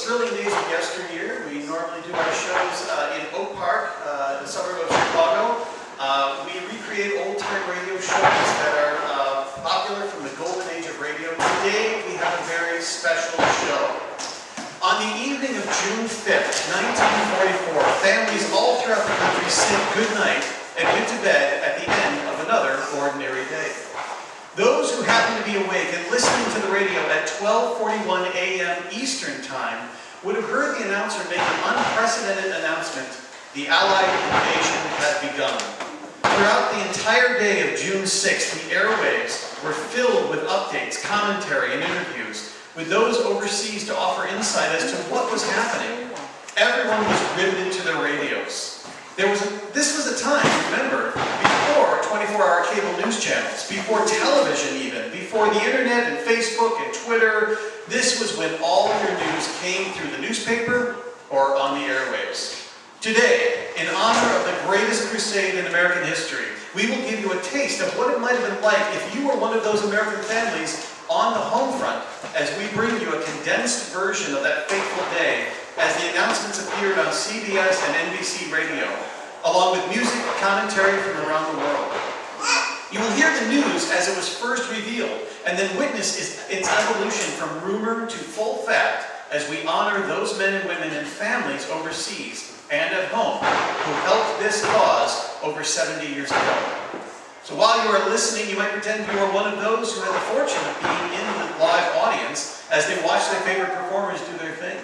thrilling days of yesteryear. We normally do our shows in Oak Park, the suburb of Chicago. We recreate old-time radio shows that are popular from the golden age of radio. Today we have a very special show. On the evening of June 5th, 1944, families all throughout the country said goodnight and went to bed at the end of another ordinary day. Those who happened to be awake and listening to the radio at 12:41 a.m. Eastern Time would have heard the announcer make an unprecedented announcement. The Allied invasion had begun. Throughout the entire day of June 6th, the airwaves were filled with updates, commentary, and interviews with those overseas to offer insight as to what was happening. Everyone was riveted to their radios. This was a time, remember, before 24-hour cable news channels, before television even, before the internet and Facebook and Twitter. This was when all of your news came through the newspaper or on the airwaves. Today, in honor of the greatest crusade in American history, we will give you a taste of what it might have been like if you were one of those American families on the home front as we bring you a condensed version of that fateful day as the announcements appeared on CBS and NBC radio, along with music commentary from around the world. You will hear the news as it was first revealed, and then witness its evolution from rumor to full fact as we honor those men and women and families overseas and at home who helped this cause over 70 years ago. So while you are listening, you might pretend you are one of those who had the fortune of being in the live audience as they watch their favorite performers do their thing.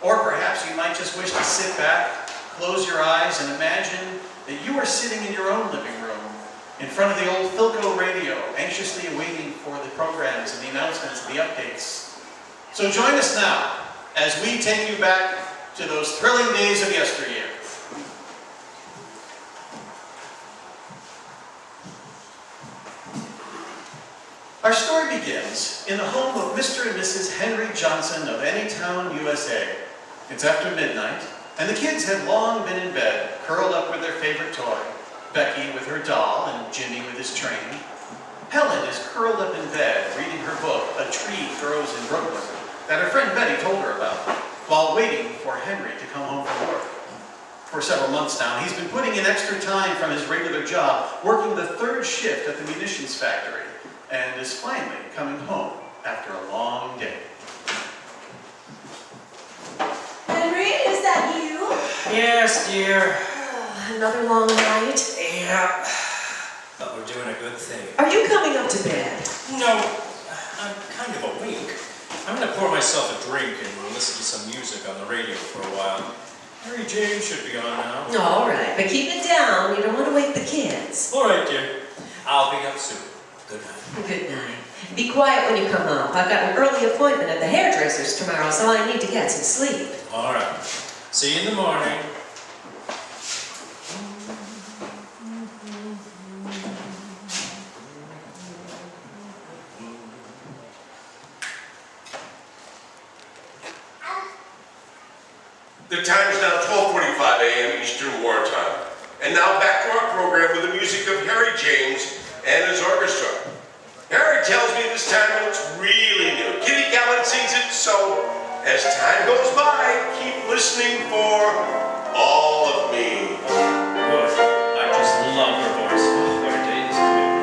Or perhaps you might just wish to sit back, close your eyes, and imagine that you are sitting in your own living room in front of the old Philco radio, anxiously awaiting for the programs and the announcements and the updates. So join us now as we take you back to those thrilling days of yesteryear. Our story begins in the home of Mr. and Mrs. Henry Johnson of Anytown, USA. It's after midnight, and the kids had long been in bed, curled up with their favorite toy, Becky with her doll and Jimmy with his train. Helen is curled up in bed, reading her book, A Tree Grows in Brooklyn, that her friend Betty told her about, while waiting for Henry to come home from work. For several months now, he's been putting in extra time from his regular job, working the third shift at the munitions factory, and is finally coming home after a long day. Henry, is that you? Yes, dear. Another long night? Yeah, but we're doing a good thing. Are you coming up to bed? No, I'm kind of awake. I'm going to pour myself a drink and we'll listen to some music on the radio for a while. Harry James should be on now. All right, but keep it down. You don't want to wake the kids. All right, dear. I'll be up soon. Good night. Good night. Be quiet when you come up. I've got an early appointment at the hairdresser's tomorrow, so I need to get some sleep. All right. See you in the morning. The time is now 12:45 a.m. Eastern Wartime. And now back to our program with the music of Harry James and his orchestra. Harry tells me this time looks really new. Kitty Gallen sings it, so as time goes by, keep listening for All of Me. Good. I just love her voice. Oh, what a day this has been.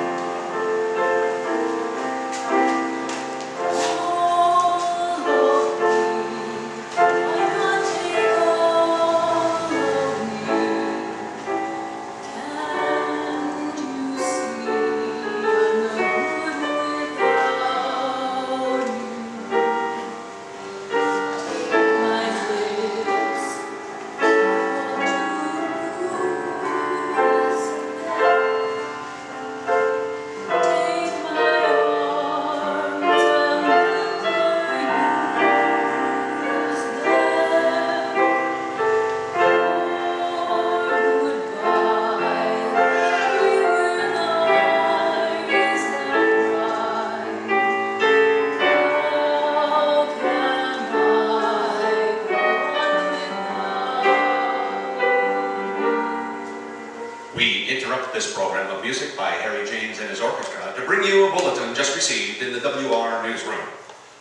This program of music by Harry James and his orchestra to bring you a bulletin just received in the WR newsroom.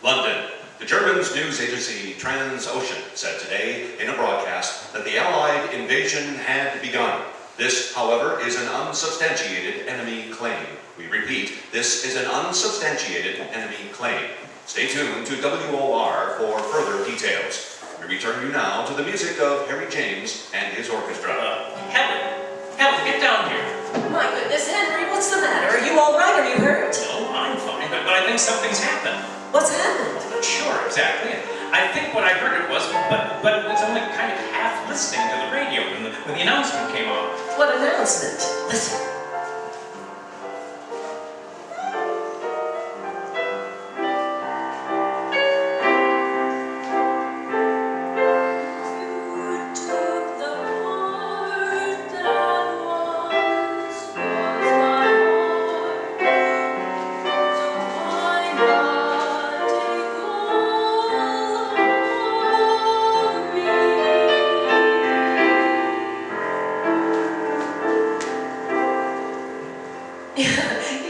London, The Germans' news agency Transocean said today in a broadcast that the Allied invasion had begun. This, however, is an unsubstantiated enemy claim. We repeat, this is an unsubstantiated enemy claim. Stay tuned to WOR for further details. We return you now to the music of Harry James and his orchestra. Helen, get down here. My goodness, Henry, what's the matter? Are you all right? Are you hurt? No, I'm fine, but I think something's happened. What's happened? I'm not sure exactly. I think what I heard it was, but it was only kind of half listening to the radio when the announcement came on. What announcement? Listen.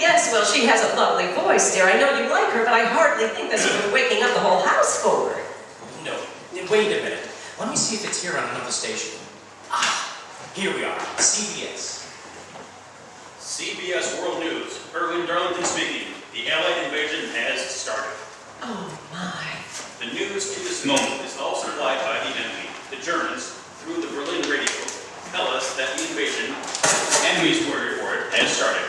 Yes, well, she has a lovely voice, dear. I know you like her, but I hardly think that's what you're waking up the whole house for. No, wait a minute. Let me see if it's here on another station. Here we are, CBS. CBS World News, Erwin Darlington speaking. The Allied invasion has started. Oh, my. The news to this moment is all supplied by the enemy. The Germans, through the Berlin radio, tell us that the invasion, enemy's word for it, has started.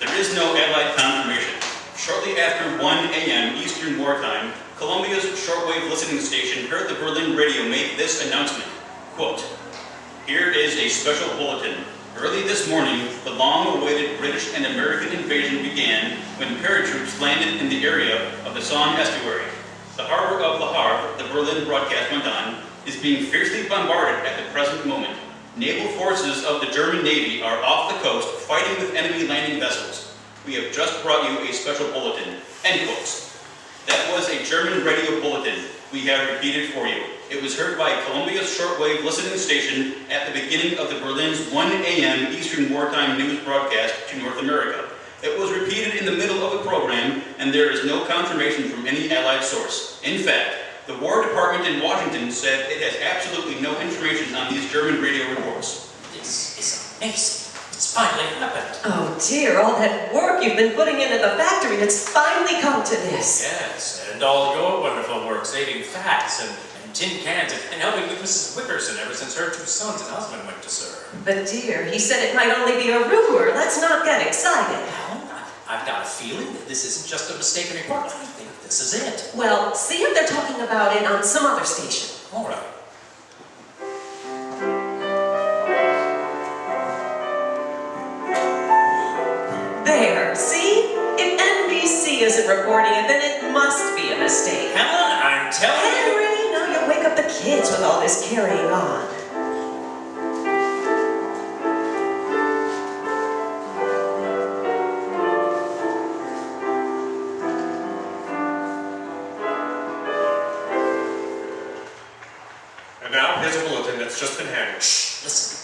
There is no Allied confirmation. Shortly after 1 a.m. Eastern Wartime, Colombia's shortwave listening station heard the Berlin radio make this announcement. Quote, "Here is a special bulletin. Early this morning, the long-awaited British and American invasion began when paratroops landed in the area of the Somme estuary. The harbor of Le Havre," the Berlin broadcast went on, "is being fiercely bombarded at the present moment. Naval forces of the German Navy are off the coast fighting with enemy landing vessels. We have just brought you a special bulletin." End quotes. That was a German radio bulletin we have repeated for you. It was heard by Colombia's shortwave listening station at the beginning of the Berlin's 1 a.m. Eastern Wartime news broadcast to North America. It was repeated in the middle of the program, and there is no confirmation from any Allied source. In fact, the War Department in Washington said it has absolutely no information on these German radio reports. This is amazing. It's finally happened. Oh, dear, all that work you've been putting into the factory, it's finally come to this. Yes, and all your wonderful work saving fats and tin cans and helping with Mrs. Wickerson ever since her two sons and husband went to serve. But, dear, he said it might only be a rumor. Let's not get excited. Well, I've got a feeling that this isn't just a mistaken report. I think this is it. Well, see if they're talking about it on some other station. All right. There, see? If NBC isn't reporting it, then it must be a mistake. Helen, I'm telling you. Henry, now you wake up the kids with all this carrying on. And now, here's a bulletin that's just been handed. Shh, listen.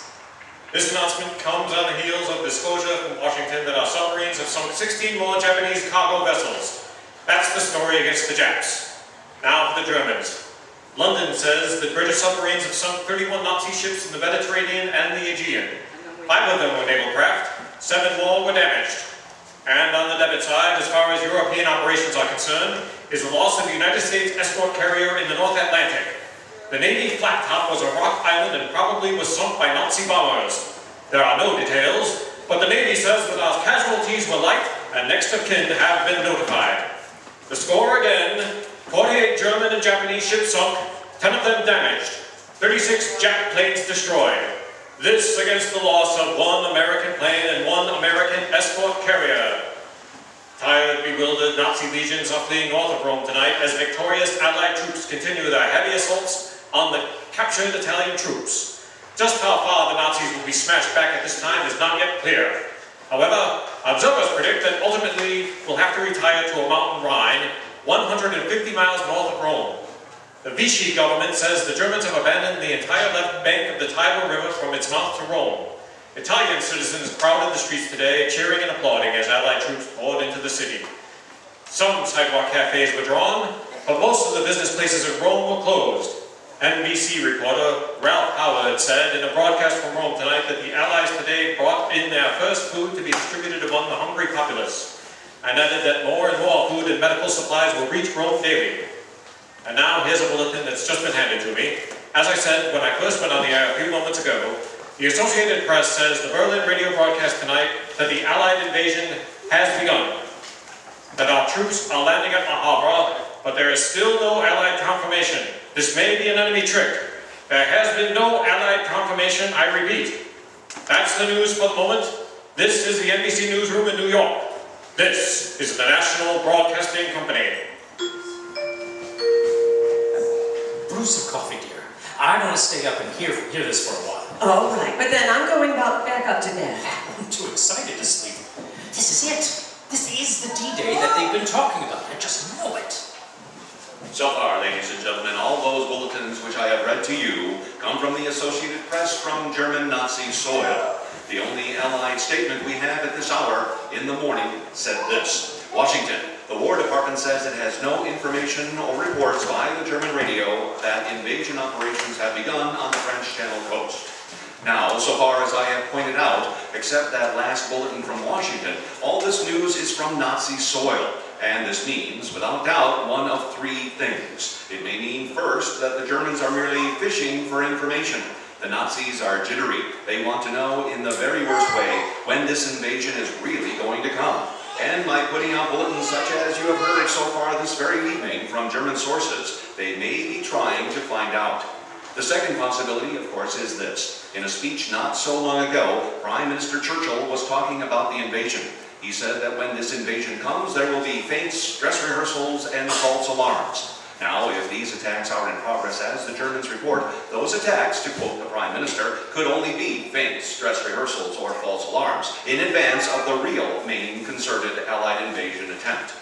This announcement comes on the heels of disclosure from Washington that our submarines have sunk 16 more Japanese cargo vessels. That's the story against the Japs. Now for the Germans. London says that British submarines have sunk 31 Nazi ships in the Mediterranean and the Aegean. 5 of them were naval craft, 7 more were damaged. And on the debit side, as far as European operations are concerned, is the loss of the United States escort carrier in the North Atlantic. The Navy flat top was a rock island and probably was sunk by Nazi bombers. There are no details, but the Navy says that our casualties were light and next of kin have been notified. The score again, 48 German and Japanese ships sunk, 10 of them damaged, 36 Jap planes destroyed. This against the loss of 1 American plane and 1 American escort carrier. Tired, bewildered Nazi legions are fleeing north of Rome tonight as victorious Allied troops continue their heavy assaults on the captured Italian troops. Just how far the Nazis will be smashed back at this time is not yet clear. However, observers predict that ultimately we'll have to retire to a mountain Rhine 150 miles north of Rome. The Vichy government says the Germans have abandoned the entire left bank of the Tiber River from its mouth to Rome. Italian citizens crowded the streets today, cheering and applauding as Allied troops poured into the city. Some sidewalk cafes were drawn, but most of the business places in Rome were closed. NBC reporter Ralph Howard said in a broadcast from Rome tonight that the Allies today brought in their first food to be distributed among the hungry populace, and added that more and more food and medical supplies will reach Rome daily. And now here's a bulletin that's just been handed to me. As I said when I first went on the air a few moments ago, the Associated Press says the Berlin radio broadcast tonight that the Allied invasion has begun, that our troops are landing at La Havre, but there is still no Allied confirmation. This may be an enemy trick. There has been no Allied confirmation, I repeat. That's the news for the moment. This is the NBC Newsroom in New York. This is the National Broadcasting Company. Brew some coffee, dear. I want to stay up and hear this for a while. All right, but then I'm going back up to bed. I'm too excited to sleep. This is it. This is the D-Day that they've been talking about. I just know it. So far, ladies and gentlemen, all those bulletins which I have read to you come from the Associated Press from German Nazi soil. The only Allied statement we have at this hour in the morning said this: Washington, the War Department says it has no information or reports by the German radio that invasion operations have begun on the French Channel coast. Now, so far as I have pointed out, except that last bulletin from Washington, all this news is from Nazi soil. And this means, without doubt, one of three things. It may mean, first, that the Germans are merely fishing for information. The Nazis are jittery. They want to know, in the very worst way, when this invasion is really going to come. And by putting out bulletins such as you have heard so far this very evening from German sources, they may be trying to find out. The second possibility, of course, is this. In a speech not so long ago, Prime Minister Churchill was talking about the invasion. He said that when this invasion comes, there will be feints, dress rehearsals, and false alarms. Now, if these attacks are in progress, as the Germans report, those attacks, to quote the Prime Minister, could only be feints, dress rehearsals, or false alarms, in advance of the real main concerted Allied invasion attempt.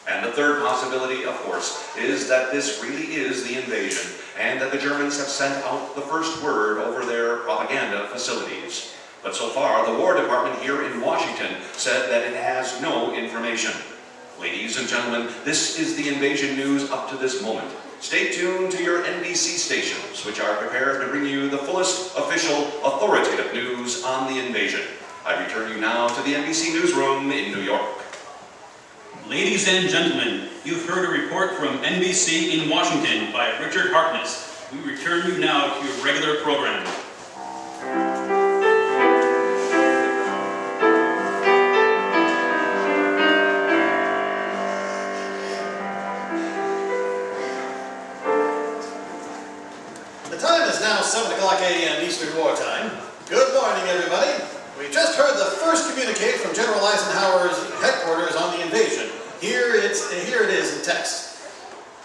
And the third possibility, of course, is that this really is the invasion, and that the Germans have sent out the first word over their propaganda facilities. But so far, the War Department here in Washington said that it has no information. Ladies and gentlemen, this is the invasion news up to this moment. Stay tuned to your NBC stations, which are prepared to bring you the fullest official, authoritative news on the invasion. I return you now to the NBC Newsroom in New York. Ladies and gentlemen, you've heard a report from NBC in Washington by Richard Harkness. We return you now to your regular program. The time is now 7 o'clock a.m. Eastern Wartime. Good morning, everybody. We just heard the first communique from General Eisenhower's headquarters on the invasion. Here it is in text.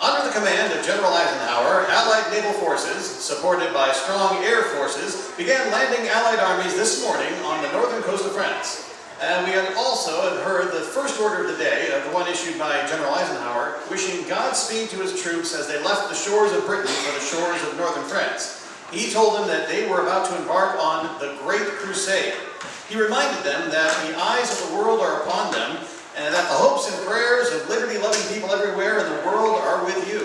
Under the command of General Eisenhower, Allied naval forces, supported by strong air forces, began landing Allied armies this morning on the northern coast of France. And we have also heard the first order of the day, the one issued by General Eisenhower, wishing Godspeed to his troops as they left the shores of Britain for the shores of northern France. He told them that they were about to embark on the Great Crusade. He reminded them that the eyes of the world are upon them, and that the hopes and prayers of liberty-loving people everywhere in the world are with you.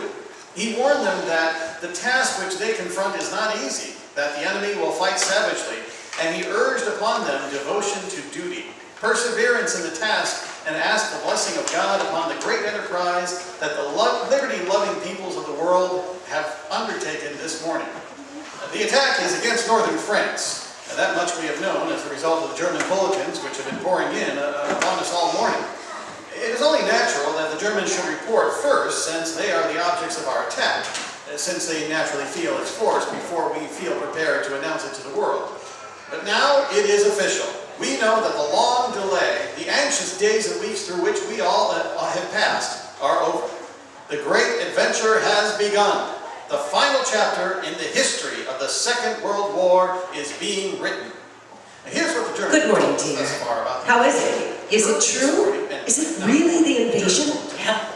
He warned them that the task which they confront is not easy, that the enemy will fight savagely, and he urged upon them devotion to duty, perseverance in the task, and asked the blessing of God upon the great enterprise that the liberty-loving peoples of the world have undertaken this morning. The attack is against northern France. That much we have known as a result of the German bulletins which have been pouring in upon us all morning. It is only natural that the Germans should report first, since they are the objects of our attack, since they naturally feel its force before we feel prepared to announce it to the world. But now it is official. We know that the long delay, the anxious days and weeks through which we all have passed, are over. The great adventure has begun. The final chapter in the history of the Second World War is being written. And here's what the Germans Good morning, told us dear. thus far about the How is it? Is it true? Is it really the invasion? Yeah,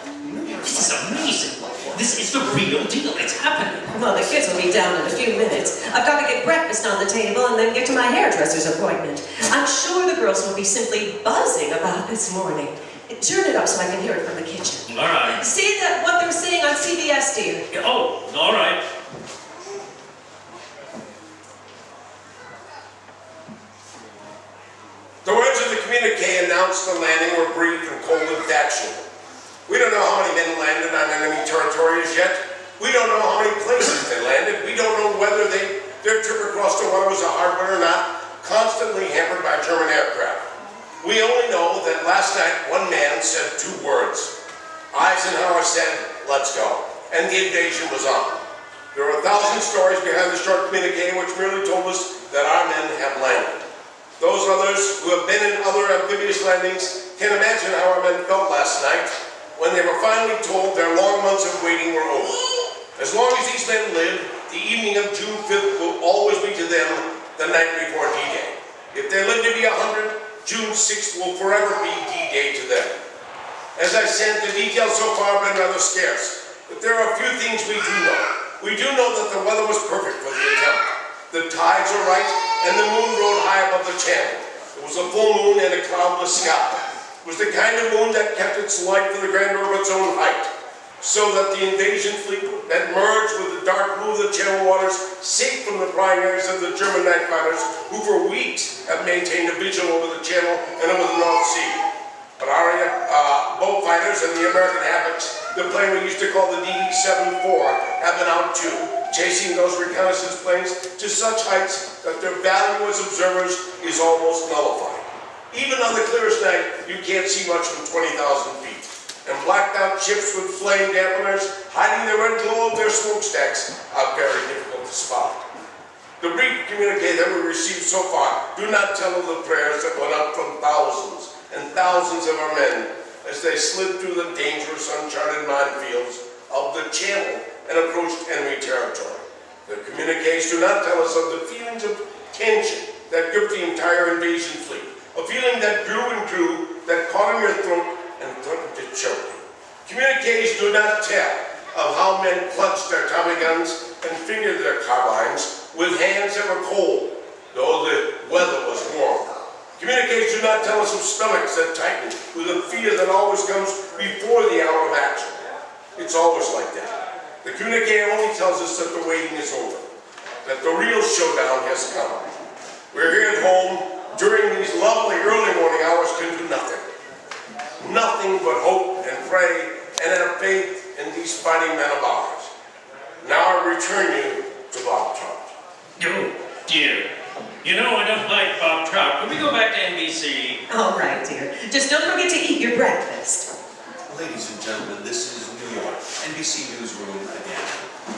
this is amazing. This is the real deal. It's happening. Well, the kids will be down in a few minutes. I've got to get breakfast on the table and then get to my hairdresser's appointment. I'm sure the girls will be simply buzzing about this morning. Turn it up so I can hear it from the kitchen. All right. See what they're saying on CBS, dear? Oh, all right. The words of the communique announced the landing were brief and cold and factual. We don't know how many men landed on enemy territory as yet. We don't know how many places they landed. We don't know whether their trip across the water was a hard one or not, constantly hampered by German aircraft. We only know that last night one man said 2 words. Eisenhower said, "Let's go," and the invasion was on. There are 1,000 stories behind the short communique which merely told us that our men have landed. Those others who have been in other amphibious landings can imagine how our men felt last night when they were finally told their long months of waiting were over. As long as these men live, the evening of June 5th will always be to them the night before D-Day. If they live to be 100, June 6th will forever be D-Day to them. As I said, the details so far have been rather scarce, but there are a few things we do know. We do know that the weather was perfect for the attempt. The tides are right, and the moon rode high above the channel. It was a full moon and a cloudless sky. It was the kind of moon that kept its light for the grandeur of its own height, so that the invasion fleet that merged with the dark blue of the channel waters, safe from the prying eyes of the German night fighters, who for weeks have maintained a vigil over the channel and over the North Sea. But our boat fighters and the American Havocs, the plane we used to call the dddy-dday, have been out too, chasing those reconnaissance planes to such heights that their value as observers is almost nullified. Even on the clearest night, you can't see much from 20,000 feet. And blacked out ships with flame dampeners hiding the red glow of their smokestacks are very difficult to spot. The brief communique that we received so far do not tell of the prayers that went up from thousands and thousands of our men as they slid through the dangerous uncharted minefields of the channel and approached enemy territory. The communiques do not tell us of the feelings of tension that gripped the entire invasion fleet, a feeling that grew and grew, that caught in your throat and threatened to choke you. Communiques do not tell of how men clutched their Tommy guns and fingered their carbines with hands that were cold, though the weather was warm. Communiques do not tell us of stomachs that tighten with a fear that always comes before the hour of action. It's always like that. The communique only tells us that the waiting is over, that the real showdown has come. We're here at home during these lovely early morning hours can do nothing. Nothing but hope and pray and have faith in these fighting men of ours. Now I return you to Bob Trout. Oh, dear. You know I don't like Bob Trout. Can we go back to NBC? All right, dear. Just don't forget to eat your breakfast. Ladies and gentlemen, this is New York, NBC Newsroom again.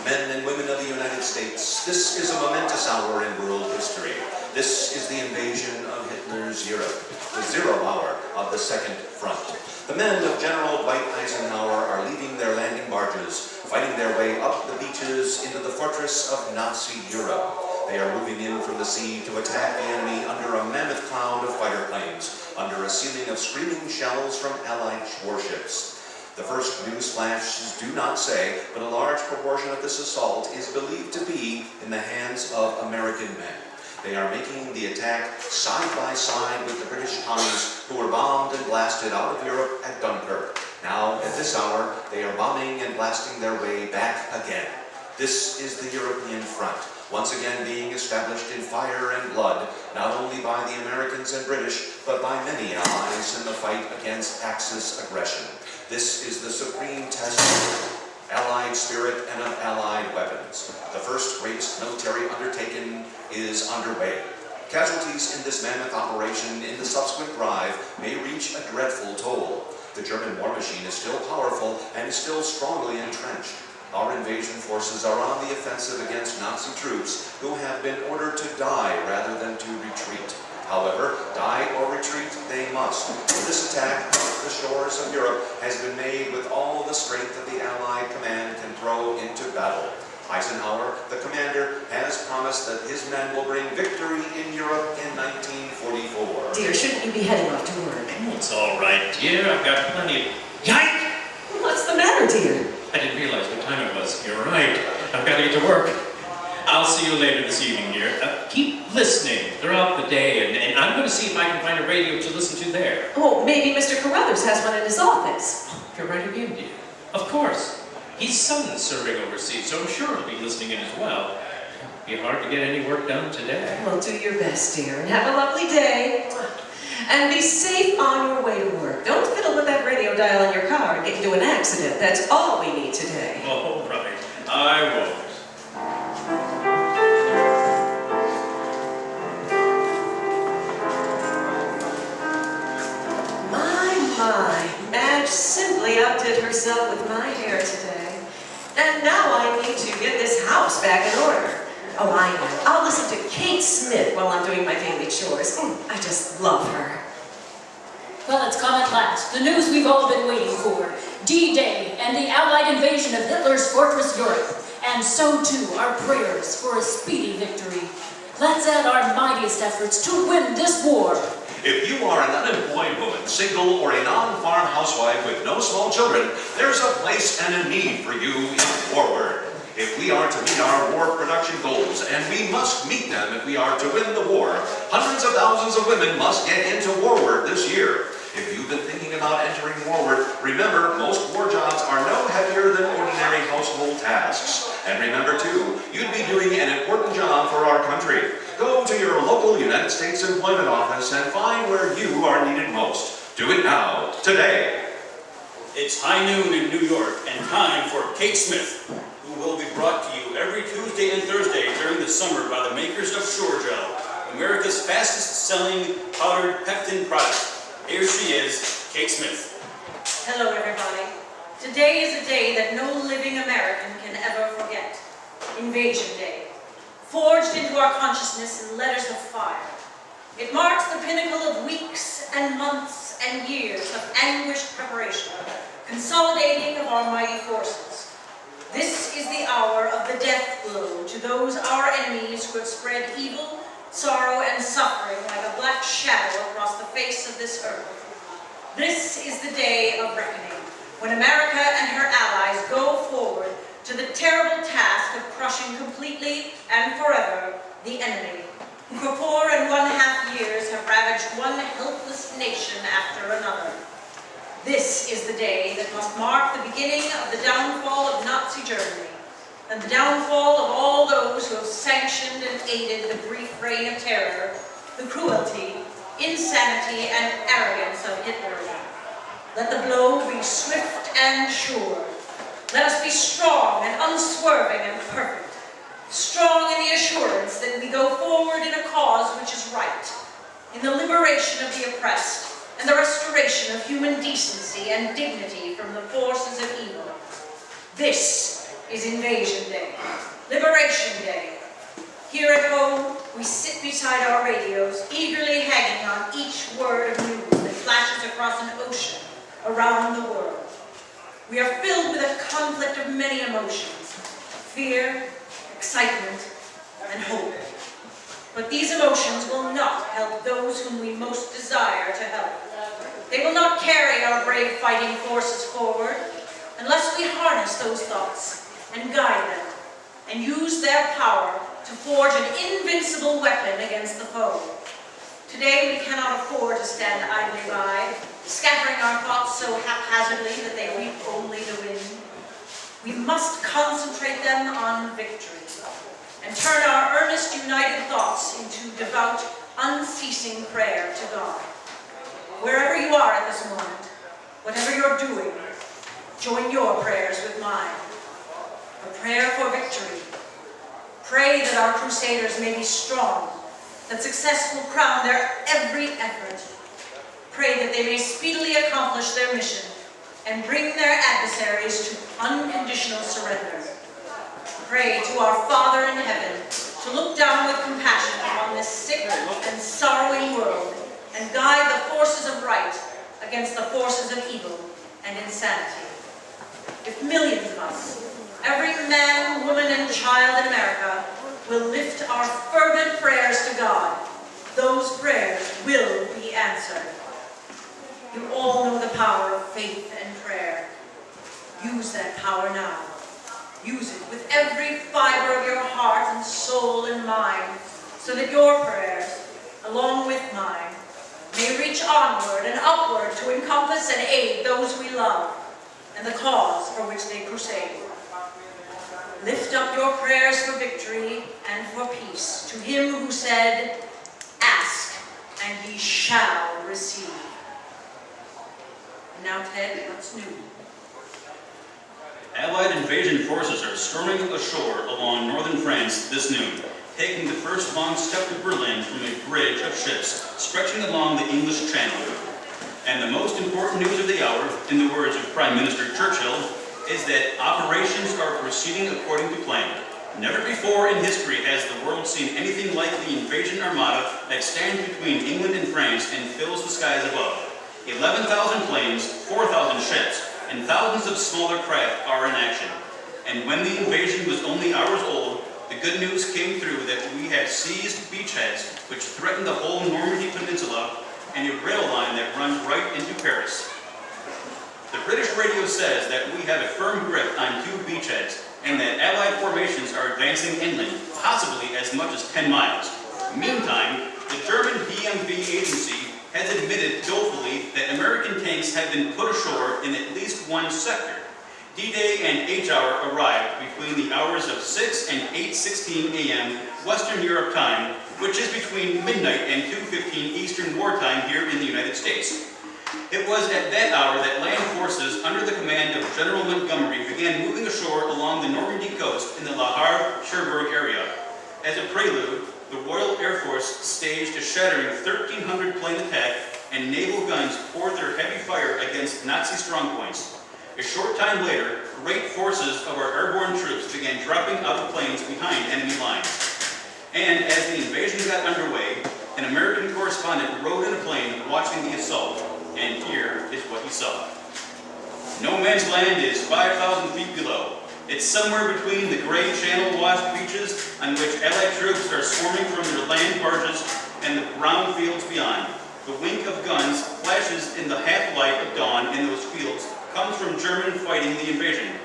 Men and women of the United States, this is a momentous hour in world history. This is the invasion of Hitler's Europe, the 0 hour of the Second Front. The men of General Dwight Eisenhower are leaving their landing barges, fighting their way up the beaches into the fortress of Nazi Europe. They are moving in from the sea to attack the enemy under a mammoth cloud of fighter planes, under a ceiling of screaming shells from Allied warships. The first news flashes do not say, but a large proportion of this assault is believed to be in the hands of American men. They are making the attack side by side with the British Tommies who were bombed and blasted out of Europe at Dunkirk. Now, at this hour, they are bombing and blasting their way back again. This is the European front, once again being established in fire and blood, not only by the Americans and British, but by many allies in the fight against Axis aggression. This is the supreme test of Allied spirit and of Allied weapons. The first great military undertaking is underway. Casualties in this mammoth operation in the subsequent drive may reach a dreadful toll. The German war machine is still powerful and is still strongly entrenched. Our invasion forces are on the offensive against Nazi troops who have been ordered to die rather than to retreat. However, die or retreat they must. This attack on the shores of Europe has been made with all the strength that the Allied command can throw into battle. Eisenhower, the commander, has promised that his men will bring victory in Europe in 1944. Dear, shouldn't you be heading off to work? Oh, it's all right, dear. I've got plenty of... Yike! What's the matter, dear? I didn't realize what time it was. You're right. I've got to get to work. I'll see you later this evening, dear. Keep listening throughout the day, and I'm going to see if I can find a radio to listen to there? Oh, maybe Mr. Carruthers has one in his office. You're right again, dear. Of course. His son's serving overseas, so I'm sure he'll be listening in as well. It'll be hard to get any work done today. Well, do your best, dear, and have a lovely day. And be safe on your way to work. Don't fiddle with that radio dial in your car and get into an accident. That's all we need today. All right. I won't. My, Madge simply outdid herself with my hair today. And now I need to get this house back in order. Oh, I know. I'll listen to Kate Smith while I'm doing my daily chores. I just love her. Well, it's come at last. The news we've all been waiting for. D-Day and the Allied invasion of Hitler's fortress Europe. And so too our prayers for a speedy victory. Let's add our mightiest efforts to win this war. If you are an unemployed woman, single, or a non-farm housewife with no small children, there's a place and a need for you in Forward. If we are to meet our war production goals, and we must meet them if we are to win the war, hundreds of thousands of women must get into Forward this year. If you've been thinking about entering Forward, remember, most war jobs are no heavier than ordinary household tasks. And remember, too, you'd be doing an important job for our country. Go to your local United States Employment Office and find where you are needed most. Do it now, today. It's high noon in New York and time for Kate Smith, who will be brought to you every Tuesday and Thursday during the summer by the makers of Sure Gel, America's fastest-selling powdered pectin product. Here she is, Kate Smith. Hello, everybody. Today is a day that no living American can ever forget. Invasion Day. Forged into our consciousness in letters of fire. It marks the pinnacle of weeks and months and years of anguished preparation, consolidating of our mighty forces. This is the hour of the death blow to those our enemies who have spread evil, sorrow, and suffering like a black shadow across the face of this earth. This is the day of reckoning, when America and her allies go forward to the terrible task of crushing completely and forever the enemy, who for 4.5 years have ravaged one helpless nation after another. This is the day that must mark the beginning of the downfall of Nazi Germany, and the downfall of all those who have sanctioned and aided the brief reign of terror, the cruelty, insanity, and arrogance of Hitler. Let the blow be swift and sure. Let us be strong and unswerving and perfect, strong in the assurance that we go forward in a cause which is right, in the liberation of the oppressed, and the restoration of human decency and dignity from the forces of evil. This is Invasion Day, Liberation Day. Here at home, we sit beside our radios, eagerly hanging on each word of news that flashes across an ocean around the world. We are filled with a conflict of many emotions: fear, excitement, and hope. But these emotions will not help those whom we most desire to help. They will not carry our brave fighting forces forward unless we harness those thoughts and guide them, and use their power to forge an invincible weapon against the foe. Today we cannot afford to stand idly by, scattering our thoughts so haphazardly that they reap only the wind. We must concentrate them on victory, and turn our earnest, united thoughts into devout, unceasing prayer to God. Wherever you are at this moment, whatever you're doing, join your prayers with mine. A prayer for victory. Pray that our crusaders may be strong, that success will crown their every effort. Pray that they may speedily accomplish their mission and bring their adversaries to unconditional surrender. Pray to our Father in heaven to look down with compassion upon this sick and sorrowing world and guide the forces of right against the forces of evil and insanity. If millions of us, every man, woman, and child in America, will lift our fervent prayers to God, those prayers will be answered. You all know the power of faith and prayer. Use that power now. Use it with every fiber of your heart and soul and mind, so that your prayers, along with mine, may reach onward and upward to encompass and aid those we love and the cause for which they crusade. Lift up your prayers for victory and for peace to him who said, "Ask, and ye shall receive." And now, Ted, what's new? Allied invasion forces are storming ashore along northern France this noon, taking the first long step to Berlin from a bridge of ships stretching along the English Channel. And the most important news of the hour, in the words of Prime Minister Churchill, is that operations are proceeding according to plan. Never before in history has the world seen anything like the invasion armada that stands between England and France and fills the skies above. 11,000 planes, 4,000 ships, and thousands of smaller craft are in action. And when the invasion was only hours old, the good news came through that we had seized beachheads which threatened the whole Normandy Peninsula and a rail line that runs right into Paris. The British radio says that we have a firm grip on 2 beachheads and that Allied formations are advancing inland, possibly as much as 10 miles. Meantime, the German BMV agency has admitted dolefully that American tanks have been put ashore in at least one sector. D-Day and H-hour arrived between the hours of 6 and 8:16 a.m. Western Europe time, which is between midnight and 2:15 Eastern wartime here in the United States. It was at that hour that land forces under the command of General Montgomery began moving ashore along the Normandy coast in the Le Havre-Cherbourg area. As a prelude, the Royal Air Force staged a shattering 1,300 plane attack and naval guns poured their heavy fire against Nazi strongpoints. A short time later, great forces of our airborne troops began dropping out of planes behind enemy lines. And as the invasion got underway, an American correspondent rode in a plane watching the assault, and here is what he saw. No Man's Land is 5,000 feet below. It's somewhere between the gray channel-washed beaches on which Allied troops are swarming from their land barges and the brown fields beyond. The wink of guns flashes in the half-light of dawn in those fields comes from German fighting the invasion.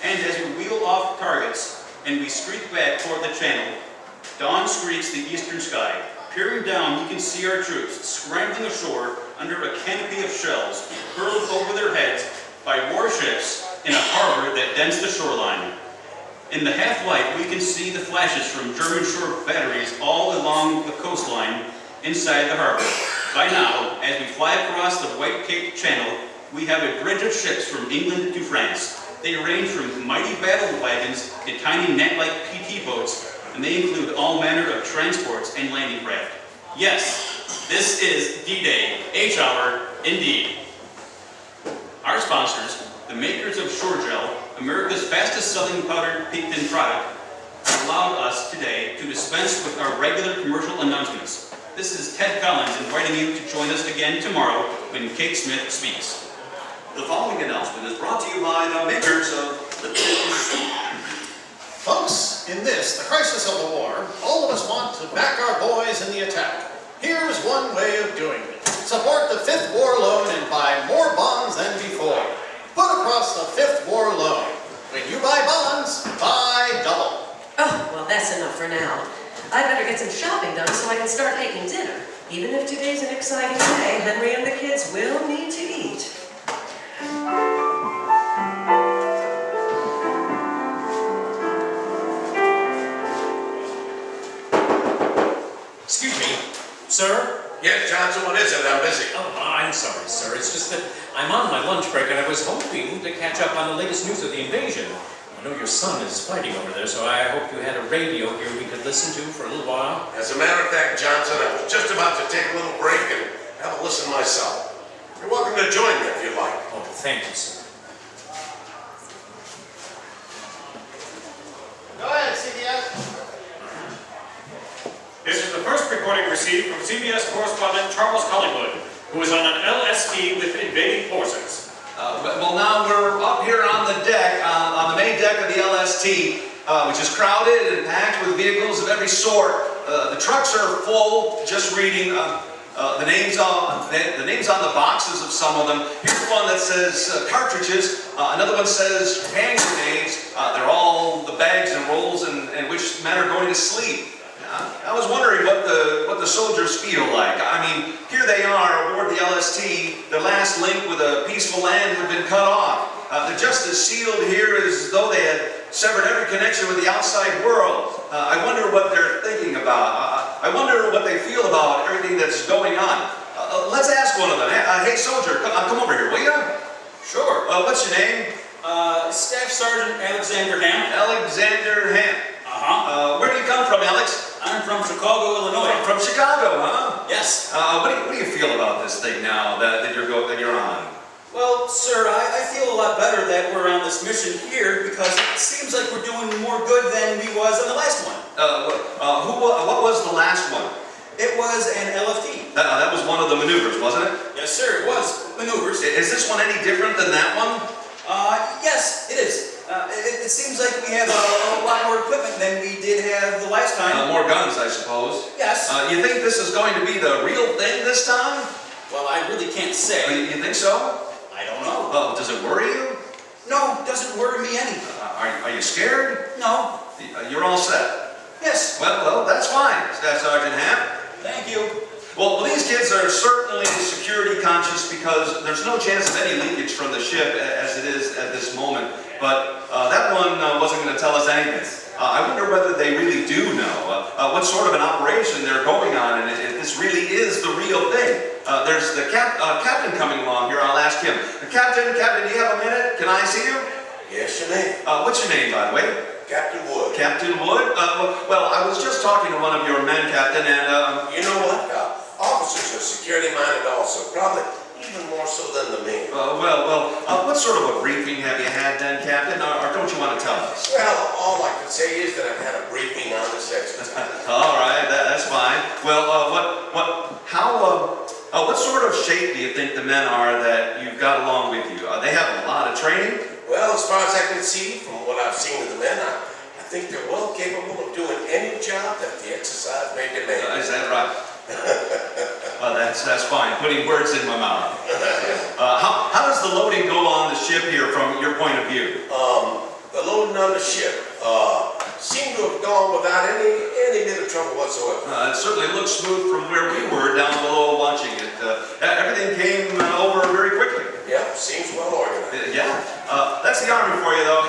And as we wheel off targets and we streak back toward the channel, dawn streaks the eastern sky. Peering down, you can see our troops scrambling ashore under a canopy of shells hurled over their heads by warships in a harbor that dents the shoreline. In the half-light, we can see the flashes from German shore batteries all along the coastline inside the harbor. By now, as we fly across the white-capped channel, we have a bridge of ships from England to France. They range from mighty battle wagons to tiny net-like PT boats, and they include all manner of transports and landing craft. Yes, this is D-Day, H-hour, indeed. Our sponsors, the makers of Shore Gel, America's fastest-selling powdered pigment product, have allowed us today to dispense with our regular commercial announcements. This is Ted Collins inviting you to join us again tomorrow when Kate Smith speaks. The following announcement is brought to you by the makers of the Folks, in this, the crisis of the war, all of us want to back our boys in the attack. Here's one way of doing it. Support the 5th War Loan and buy more bonds than before. Put across the 5th War Loan. When you buy bonds, buy double. Oh, well, that's enough for now. I better get some shopping done so I can start making dinner. Even if today's an exciting day, Henry and the kids will need to eat. Excuse me, sir? Yes, Johnson, what is it? I'm busy. Oh, I'm sorry, sir. It's just that I'm on my lunch break and I was hoping to catch up on the latest news of the invasion. I know your son is fighting over there, so I hope you had a radio here we could listen to for a little while. As a matter of fact, Johnson, I was just about to take a little break and have a listen myself. You're welcome to join me if you like. Oh, thank you, sir. Go ahead, CBS. This is the first recording received from CBS correspondent Charles Collingwood, who is on an LST with invading forces. Well, now we're up here on the deck, on the main deck of the LST, which is crowded and packed with vehicles of every sort. The trucks are full, just reading the names on the boxes of some of them. Here's one that says cartridges, another one says hand grenades. They're all the bags and rolls in which men are going to sleep. I was wondering what the soldiers feel like. I mean, here they are aboard the LST, the last link with a peaceful land had been cut off. They're just as sealed here as though they had severed every connection with the outside world. I wonder what they're thinking about. I wonder what they feel about everything that's going on. Let's ask one of them. Hey, soldier, come over here, will you? Sure. What's your name? Staff Sergeant Alexander Ham. Alexander Ham. Where do you come from, Alex? I'm from Chicago, Illinois. From Chicago, huh? Yes. What do you feel about this thing now that you're on? Well, sir, I feel a lot better that we're on this mission here because it seems like we're doing more good than we was on the last one. What was the last one? It was an LFT. That was one of the maneuvers, wasn't it? Yes, sir, it was maneuvers. Is this one any different than that one? Yes, it is. It seems like we have a lot more equipment than we did have the last time. More guns, I suppose. Yes. You think this is going to be the real thing this time? Well, I really can't say. You think so? I don't know. Does it worry you? No, it doesn't worry me any. Are you scared? No. You're all set? Yes. Well, that's fine, Staff Sergeant Ham. Thank you. Well, these kids are certainly security conscious because there's no chance of any leakage from the ship as it is at this moment. But that one wasn't going to tell us anything. I wonder whether they really do know what sort of an operation they're going on and if this really is the real thing. There's the captain coming along here. I'll ask him. Captain, do you have a minute? Can I see you? Yes, your name? What's your name, by the way? Captain Wood. Captain Wood? Well, I was just talking to one of your men, Captain, and You know what? Officers are security-minded also, probably even more so than the men. What sort of a briefing have you had then, Captain, or don't you want to tell us? Well, all I can say is that I've had a briefing on this exercise. All right, that's fine. Well, what sort of shape do you think the men are that you've got along with you? They have a lot of training? Well, as far as I can see, from what I've seen of the men, I think they're well capable of doing any job that the exercise may demand. Is that right? Well, that's fine. Putting words in my mouth. How does the loading go on the ship here from your point of view? The loading on the ship seemed to have gone without any bit of trouble whatsoever. It certainly looks smooth from where we were down below watching it. Everything came over very quickly. Yep, seems well organized. Yeah, that's the Army for you, though.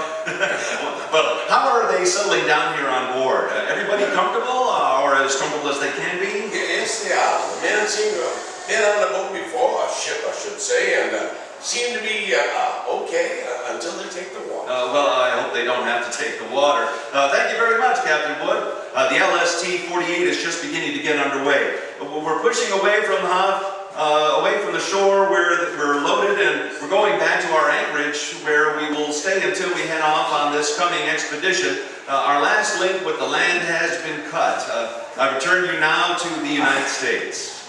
But how are they settling down here on board? Everybody comfortable, or as comfortable as they can be? Yes, they are. The men seem to have been on the boat before, a ship, I should say, and seem to be okay until they take the water. Well, I hope they don't have to take the water. Thank you very much, Captain Wood. The LST-48 is just beginning to get underway. We're pushing away from the shore where we're loaded, and we're going back to our anchorage where we will stay until we head off on this coming expedition. Our last link with the land has been cut. I return you now to the United States.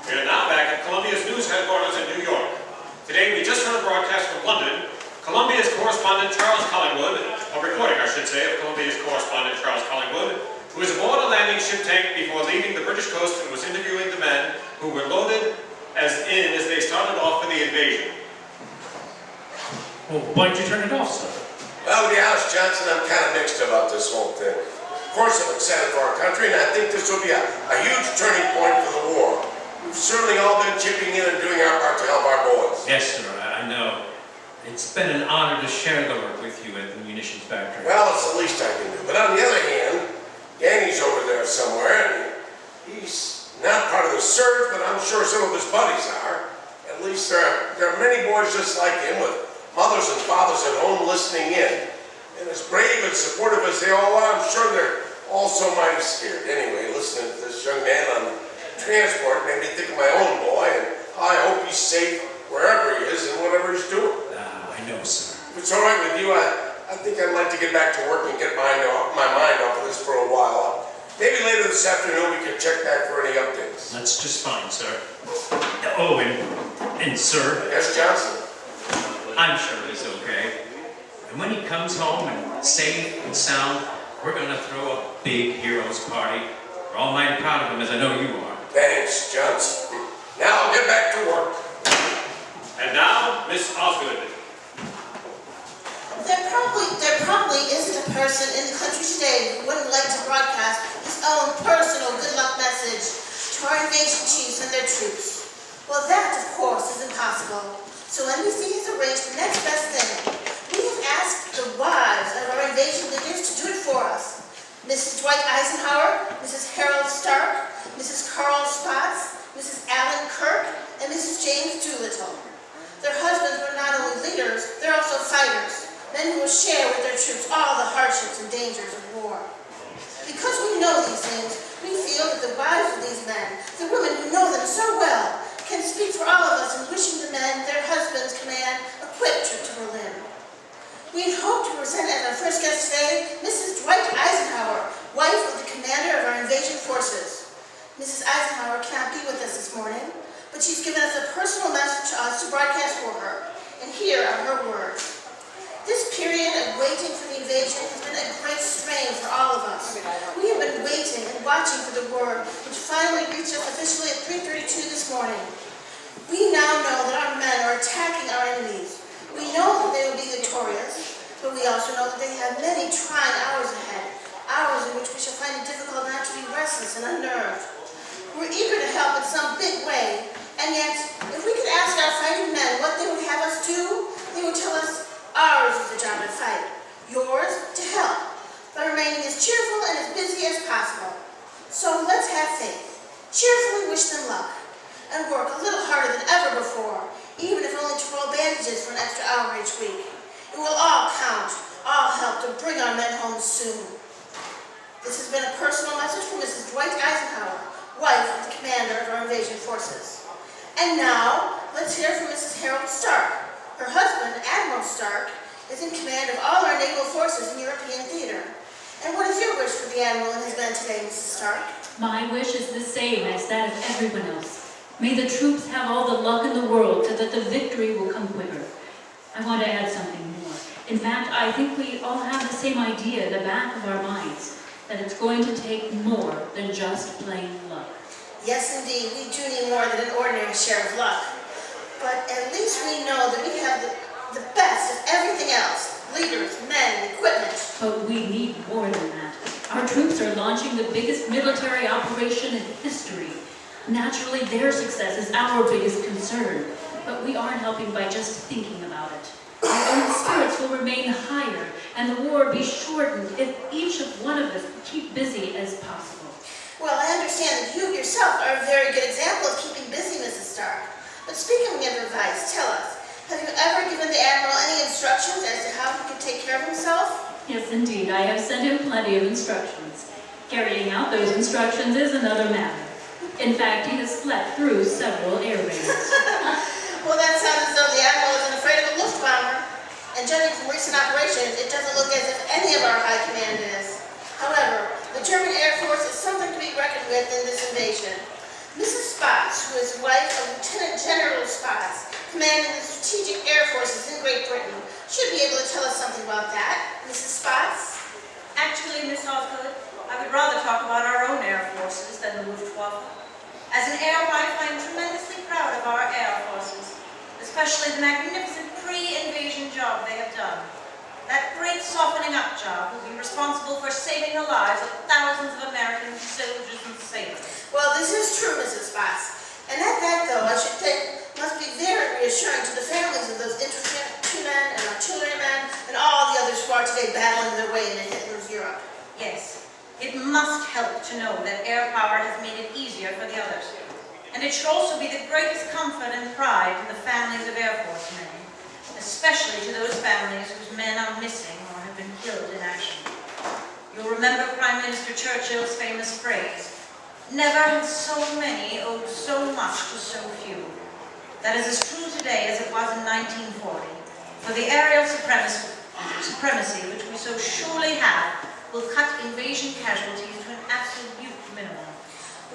We are now back at Columbia's news headquarters in New York. Today we just heard a broadcast from London. Columbia's correspondent Charles Collingwood, a recording I should say of Columbia's correspondent Charles Collingwood, who was aboard a landing ship tank before leaving the British coast and was interviewing the men who were loaded as they started off for the invasion. Well, why'd you turn it off, sir? Well, to be honest, Johnson, I'm kind of mixed about this whole thing. Of course, I'm excited for our country, and I think this will be a huge turning point for the war. We've certainly all been chipping in and doing our part to help our boys. Yes, sir, I know. It's been an honor to share the work with you at the munitions factory. Well, it's the least I can do. But on the other hand, Danny's over there somewhere, and he's not part of the surge, but I'm sure some of his buddies are. At least there are many boys just like him with mothers and fathers at home listening in. And as brave and supportive as they all are, I'm sure they're also mighty scared. Anyway, listening to this young man on transport made me think of my own boy, and I hope he's safe wherever he is and whatever he's doing. I know, sir. If it's all right with you, I think I'd like to get back to work and get my mind off of this for a while. Maybe later this afternoon we can check back for any updates. That's just fine, sir. Oh, and sir, Yes, Johnson? I'm sure he's okay. And when he comes home and safe and sound, we're gonna throw a big hero's party. We're all mighty proud of him, as I know you are. Thanks, Johnson. Now I'll get back to work. And now, Miss Osgood. There probably isn't a person in the country today who wouldn't like to broadcast his own personal good luck message to our invasion chiefs and their troops. Well, that, of course, is impossible. So NBC has arranged the next best thing. We have asked the wives of our invasion leaders to do it for us. Mrs. Dwight Eisenhower, Mrs. Harold Stark, Mrs. Carl Spotts, Mrs. Allen Kirk, and Mrs. James Doolittle. Their husbands were not only leaders, they're also fighters, men who will share with their troops all the hardships and dangers of war. Because we know these things, we feel that the wives of these men, the women who know them so well, can speak for all of us in wishing the men their husbands command a quick trip to Berlin. We hope to present as our first guest today, Mrs. Dwight Eisenhower, wife of the commander of our invasion forces. Mrs. Eisenhower cannot be with us this morning, but she's given us a personal message to us to broadcast for her, and here are her words. This period of waiting for the invasion has been a great strain for all of us. We have been waiting and watching for the word, which finally reached us officially at 3:32 this morning. We now know that our men are attacking our enemies. We know that they will be victorious, but we also know that they have many trying hours ahead, hours in which we shall find it difficult not to be restless and unnerved. We're eager to help in some big way, and yet, if we could ask our fighting men what they would have us do, they would tell us, ours is the job to fight, yours to help, by remaining as cheerful and as busy as possible. So let's have faith, cheerfully wish them luck, and work a little harder than ever before, even if only to roll bandages for an extra hour each week. It will all count, all help to bring our men home soon. This has been a personal message from Mrs. Dwight Eisenhower, wife of the commander of our invasion forces. And now, let's hear from Mrs. Harold Stark. Her husband, Admiral Stark, is in command of all our naval forces in European theater. And what is your wish for the Admiral and his men today, Mrs. Stark? My wish is the same as that of everyone else. May the troops have all the luck in the world so that the victory will come quicker. I want to add something more. In fact, I think we all have the same idea in the back of our minds, that it's going to take more than just plain luck. Yes, indeed, we do need more than an ordinary share of luck. But at least we know that we have the best of everything else. Leaders, men, equipment. But we need more than that. Our troops are launching the biggest military operation in history. Naturally, their success is our biggest concern, but we aren't helping by just thinking about it. Our own spirits will remain higher, and the war be shortened if each of one of us keep busy as possible. Well, I understand that you yourself are a very good example of keeping busy, Mrs. Stark. But speaking of advice, tell us, have you ever given the Admiral any instructions as to how he can take care of himself? Yes, indeed, I have sent him plenty of instructions. Carrying out those instructions is another matter. In fact, he has slept through several air raids. Well, that sounds as though the Admiral isn't afraid of a Luftwaffe. And judging from recent operations, it doesn't look as if any of our high command is. However, the German Air Force is something to be reckoned with in this invasion. Mrs. Spotts, who is wife of Lieutenant General Spotts, commanding the Strategic Air Forces in Great Britain, should be able to tell us something about that. Mrs. Spotts? Actually, Miss Osgood, I would rather talk about our own air forces than the Luftwaffe. As an air wife, I am tremendously proud of our air forces, especially the magnificent pre-invasion job they have done. That great softening up job will be responsible for saving the lives of thousands of American soldiers and sailors. Well, this is true, Mrs. Spotts. And at that, though, I should think must be very reassuring to the families of those infantrymen and artillerymen and all the others who are today battling their way into Hitler's Europe. Yes, it must help to know that air power has made it easier for the others. And it should also be the greatest comfort and pride to the families of Air Force men, especially to those families whose men are missing or have been killed in action. You'll remember Prime Minister Churchill's famous phrase, "Never have so many owed so much to so few." That is as true today as it was in 1940, for the aerial supremacy which we so surely have will cut invasion casualties to an absolute minimum.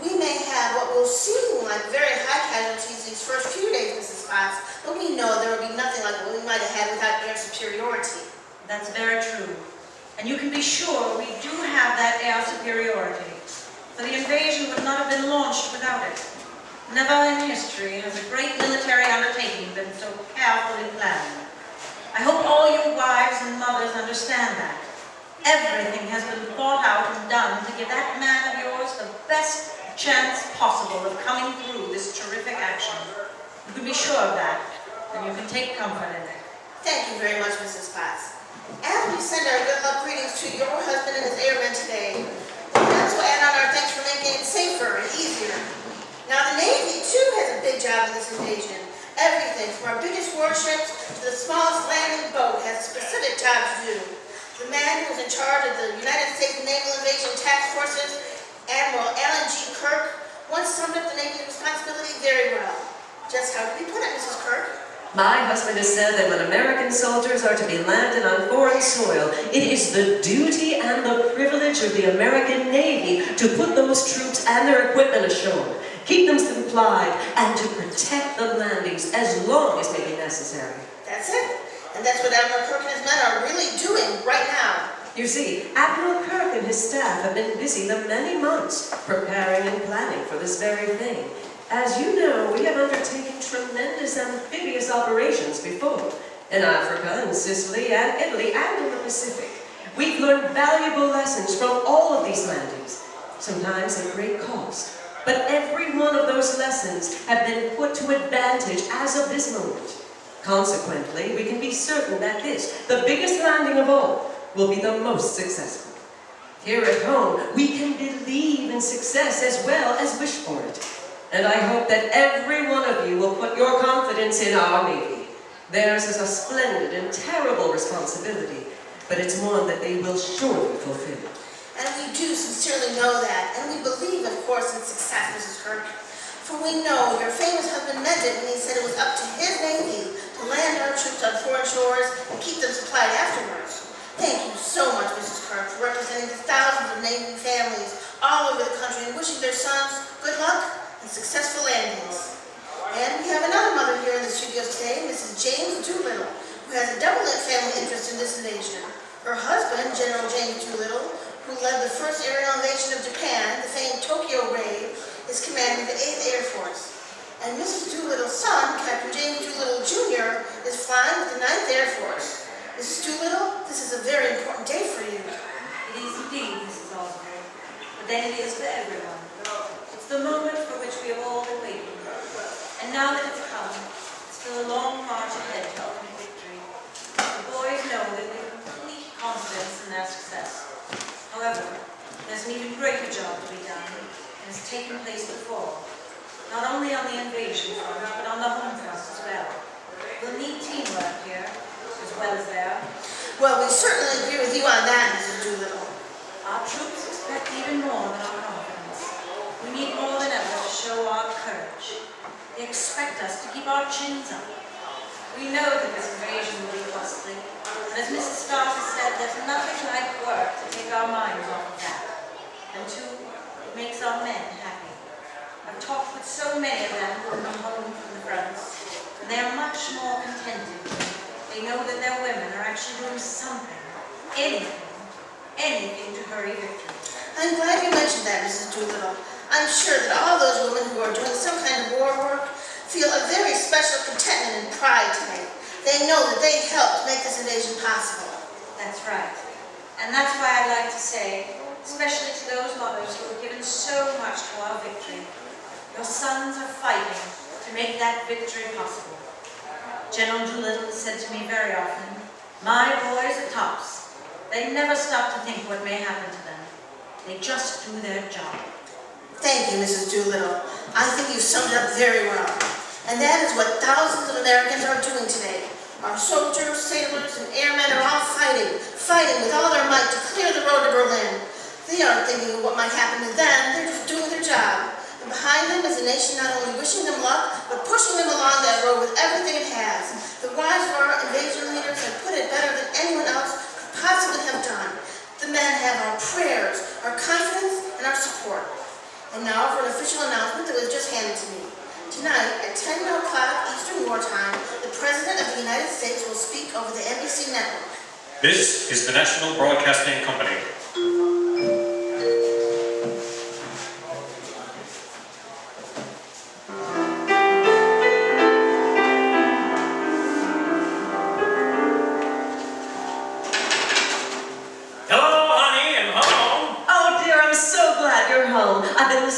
We may have what will seem like very high casualties these first few days, Mrs. Spotts, but we know there will be nothing like what we might have had without air superiority. That's very true. And you can be sure we do have that air superiority, for the invasion would not have been launched without it. Never in history has a great military undertaking been so carefully planned. I hope all you wives and mothers understand that. Everything has been thought out and done to give that man of yours the best chance possible of coming through this terrific action. You can be sure of that, and you can take comfort in it. Thank you very much, Mrs. Potts. And we send our good luck greetings to your husband and his airmen today. We also add on our thanks for making it safer and easier. Now the Navy, too, has a big job in this invasion. Everything from our biggest warships to the smallest landing boat has a specific job to do. The man who was in charge of the United States Naval Invasion Task Forces, Admiral Alan G. Kirk, once summed up the Navy's responsibility very well. Just how did he put it, Mrs. Kirk? My husband has said that when American soldiers are to be landed on foreign soil, it is the duty and the privilege of the American Navy to put those troops and their equipment ashore, keep them supplied, and to protect the landings as long as may be necessary. That's it. And that's what Admiral Kirk and his men are really doing right now. You see, Admiral Kirk and his staff have been busy the many months preparing and planning for this very thing. As you know, we have undertaken tremendous amphibious operations before, in Africa, in Sicily, and Italy, and in the Pacific. We've learned valuable lessons from all of these landings, sometimes at great cost. But every one of those lessons have been put to advantage as of this moment. Consequently, we can be certain that this, the biggest landing of all, will be the most successful. Here at home, we can believe in success as well as wish for it. And I hope that every one of you will put your confidence in our Navy. Theirs is a splendid and terrible responsibility, but it's one that they will surely fulfill. And we do sincerely know that, and we believe, of course, in success, Mrs. Kirk. For we know your famous husband meant it when he said it was up to his Navy to land our troops on foreign shores and keep them supplied afterwards. Thank you so much, Mrs. Kirk, for representing the thousands of Navy families all over the country and wishing their sons good luck and successful landings. And we have another mother here in the studios today, Mrs. James Doolittle, who has a double family interest in this invasion. Her husband, General James Doolittle, who led the first aerial invasion of Japan, the famed Tokyo raid, is commanding the 8th Air Force. And Mrs. Doolittle's son, Captain James Doolittle Jr., is flying with the 9th Air Force. Mrs. Doolittle, this is a very important day for you. It is indeed, Mrs. Osbury, but then it is for everyone. It's the moment for which we have all been waiting. And now that it's come, it's still a long march ahead to ultimate victory. The boys know that we have complete confidence in their success. However, there's an even greater job to be done, and it's taken place before. Not only on the invasion front, but on the home front as well. We'll need teamwork here, as well as there. Well, we certainly agree with you on that, Mrs. Doolittle. Our troops expect even more than our confidence. We need more than ever to show our courage. They expect us to keep our chins up. We know that this invasion will be costly, and as Mrs. Stark has said, there's nothing like work to take our minds off of that. And too, it makes our men happy. I've talked with so many of them who have come home from the fronts, and they are much more contented. They know that their women are actually doing something, anything to hurry victory. I'm glad you mentioned that, Mrs. Doolittle. I'm sure that all those women who are doing some kind of war work feel a very special contentment and pride today. They know that they helped make this invasion possible. That's right. And that's why I'd like to say, especially to those mothers who have given so much to our victory, your sons are fighting to make that victory possible. General Doolittle has said to me very often, my boys are tops. They never stop to think what may happen to them. They just do their job. Thank you, Mrs. Doolittle. I think you summed it up very well. And that is what thousands of Americans are doing today. Our soldiers, sailors, and airmen are all fighting with all their might to clear the road to Berlin. They aren't thinking of what might happen to them, they're just doing their job. And behind them is a nation not only wishing them luck, but pushing them along that road with everything it has. The wise of our invasion leaders have put it better than anyone else could possibly have done. The men have our prayers, our confidence, and our support. And now for an official announcement that was just handed to me. Tonight, at 10 o'clock Eastern Wartime, the President of the United States will speak over the NBC network. This is the National Broadcasting Company.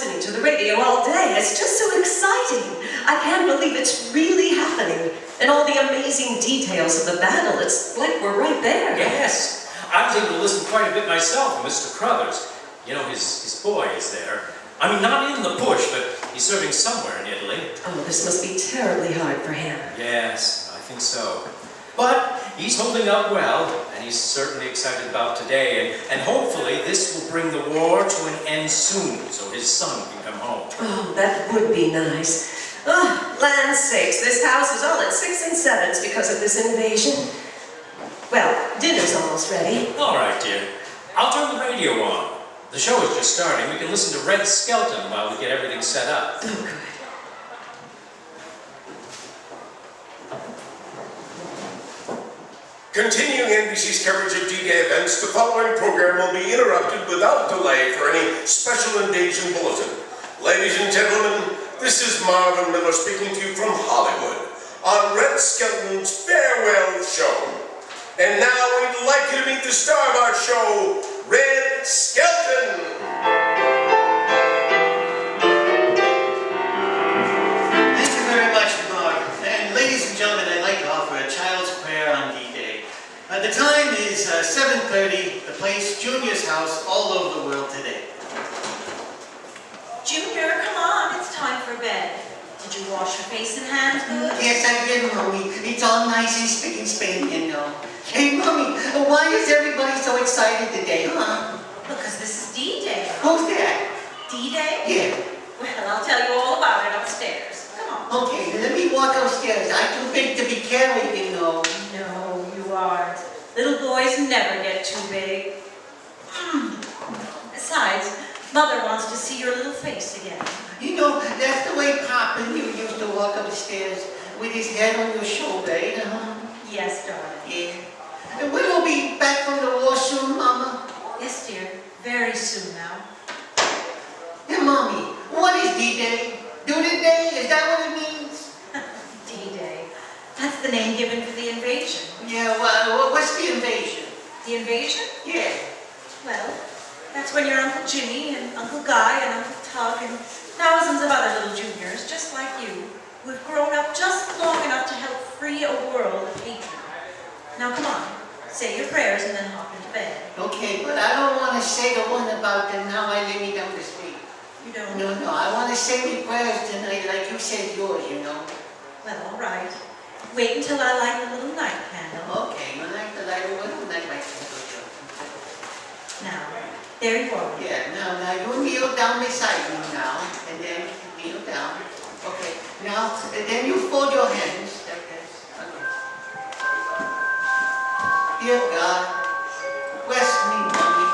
listening to the radio all day. It's just so exciting. I can't believe it's really happening. And all the amazing details of the battle. It's like we're right there. Yes, I was able to listen quite a bit myself to Mr. Crothers. You know, his boy is there. I mean, not in the push, but he's serving somewhere in Italy. Oh, this must be terribly hard for him. Yes, I think so. But he's holding up well, and he's certainly excited about today, and hopefully this will bring the war to an end soon, so his son can come home. Oh, that would be nice. Oh, land's sakes, this house is all at 6 and 7s because of this invasion. Well, dinner's almost ready. All right, dear. I'll turn the radio on. The show is just starting. We can listen to Red Skelton while we get everything set up. Oh, good. Continuing NBC's coverage of D-Day events, the following program will be interrupted without delay for any special invasion bulletin. Ladies and gentlemen, this is Marvin Miller speaking to you from Hollywood on Red Skelton's farewell show. And now we'd like you to meet the star of our show, Red Skelton. Thank you very much, Mark. And ladies and gentlemen, I'd like to offer a child's prayer on D-Day. The time is 7:30, the place, Junior's house, all over the world today. Junior, come on, it's time for bed. Did you wash your face and hands good? Yes, I did, Mommy. It's all nice and spick and span, you know. Hey, Mommy, why is everybody so excited today, huh? Because this is D-Day. Who's that? D-Day? Yeah. Well, I'll tell you all about it upstairs. Come on. Okay, let me walk upstairs. I'm too big to be carried, you know. No, you aren't. Little boys never get too big. Besides, Mother wants to see your little face again. You know, that's the way Pop and you used to walk upstairs with his head on your shoulder, huh? Yes, darling. Yeah. And we'll be back from the war soon, Mama? Yes, dear. Very soon now. Hey, Mommy, what is D-Day? Do-the-day? Is that what it means? D-Day. That's the name given for the invasion. Yeah, well, what's the invasion? The invasion? Yeah. Well, that's when your Uncle Jimmy and Uncle Guy and Uncle Tug and thousands of other little juniors, just like you, who have grown up just long enough to help free a world of hatred. Now come on, say your prayers and then hop into bed. Okay, but I don't want to say the one about the now I lay me down to sleep. You don't? No, I want to say my prayers tonight like you said yours, you know. Well, all right. Wait until I light the little night candle. Okay, you like the light of one, like my candle. Now, there you are. Yeah, now you kneel down beside me now, and then kneel down. Okay, now, and then you fold your hands like this. Okay. Dear God, bless me, Mommy,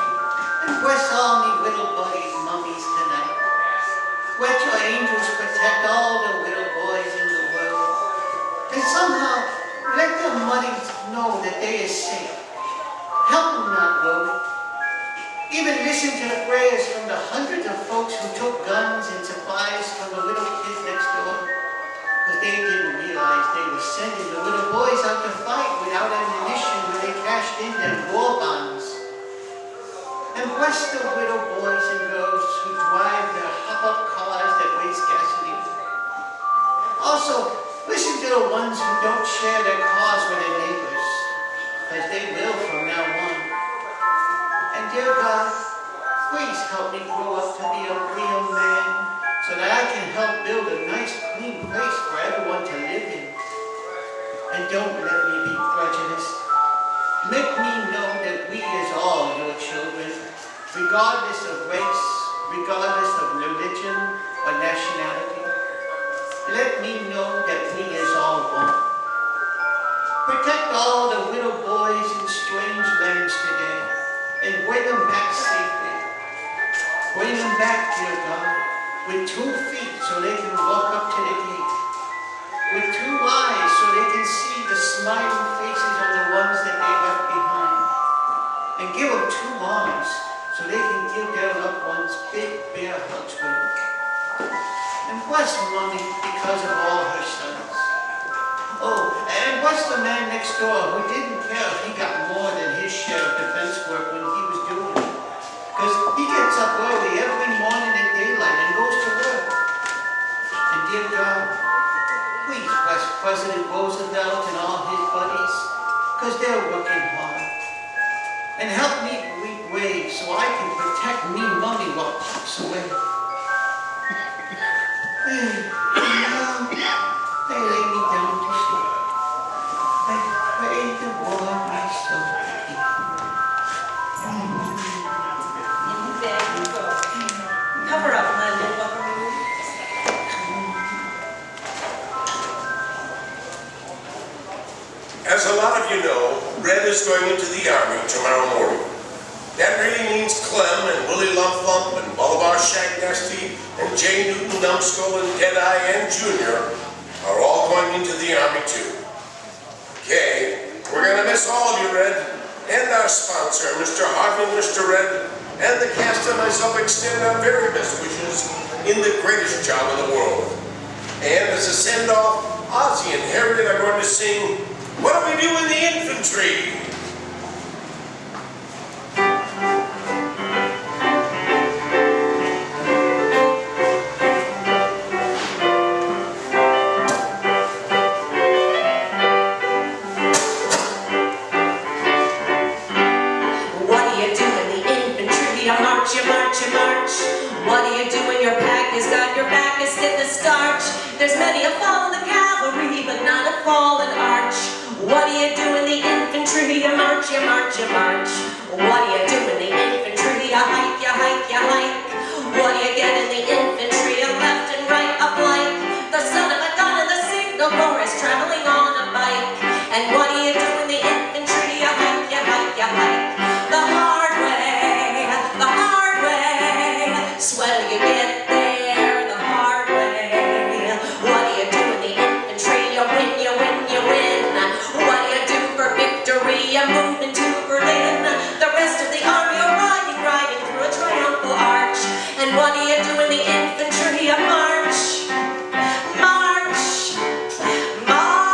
and bless all me little buddies, mummies tonight. Let your angels protect all the little boys in the world. And somehow, let their mothers know that they are safe. Help them not worry. Even listen to the prayers from the hundreds of folks who took guns and supplies from the little kids next door. But they didn't realize they were sending the little boys out to fight without ammunition when they cashed in their war bonds. And bless the little boys and girls who drive their hop-up cars that waste gasoline. Also, listen to the ones who don't share their cars with their neighbors, because they will from now on. And dear God, please help me grow up to be a real man so that I can help build a nice, clean place for everyone to live in. And don't let me be prejudiced. Make me know that we is all your children, regardless of race, regardless of religion or nationality. Let me know that we is all one. Protect all the little boys in strange lands today and bring them back safely. Bring them back, dear God, with 2 feet so they can walk up to the gate, with 2 eyes so they can see the smiling faces on the ones that they left behind, and give them 2 arms so they can give their loved ones big bear hugs with them. And bless Mommy because of all her sons. Oh, and bless the man next door who didn't care if he got more than his share of defense work when he was doing it. Because he gets gets up early every morning at daylight and goes to work. And dear God, please bless President Roosevelt and all his buddies, because they're working hard. And help me be brave so I can protect me mommy while Pop's away. And now, they lay me down to sleep. I pray the Lord my soul keep. There you go. Cover up, my little buckaroo. As a lot of you know, Red is going into the Army tomorrow morning. That really means Clem and Willie Lump Lump and Bolivar Shagnasty and J. Newton Numbskull and Deadeye and Junior are all going into the Army too. Okay, we're gonna miss all of you, Red, and our sponsor, Mr. Harvey, Mr. Red, and the cast and myself extend our very best wishes in the greatest job in the world. And as a send-off, Ozzy and Harriet are going to sing What Do We Do in the Infantry? What do you do when your pack is got your back is hit the starch? There's many a fall in the cavalry, but not a fall in arch. What do you do in the infantry? You march, you march, you march. What do you do in the infantry? You hike, you hike, you hike. What do you get in the infantry? A left and right, a blank. The son of a gun and the signal corps is traveling on a bike. And what do you do in the infantry? You hike, you hike, you hike. The hard way, the hard way. Swell you get there the hard way. What do you do in the infantry? You win, you win, you win. What do you do for victory? You move into Berlin. The rest of the army are riding, riding through a triumphal arch. And what do you do in the infantry? You march, march, march.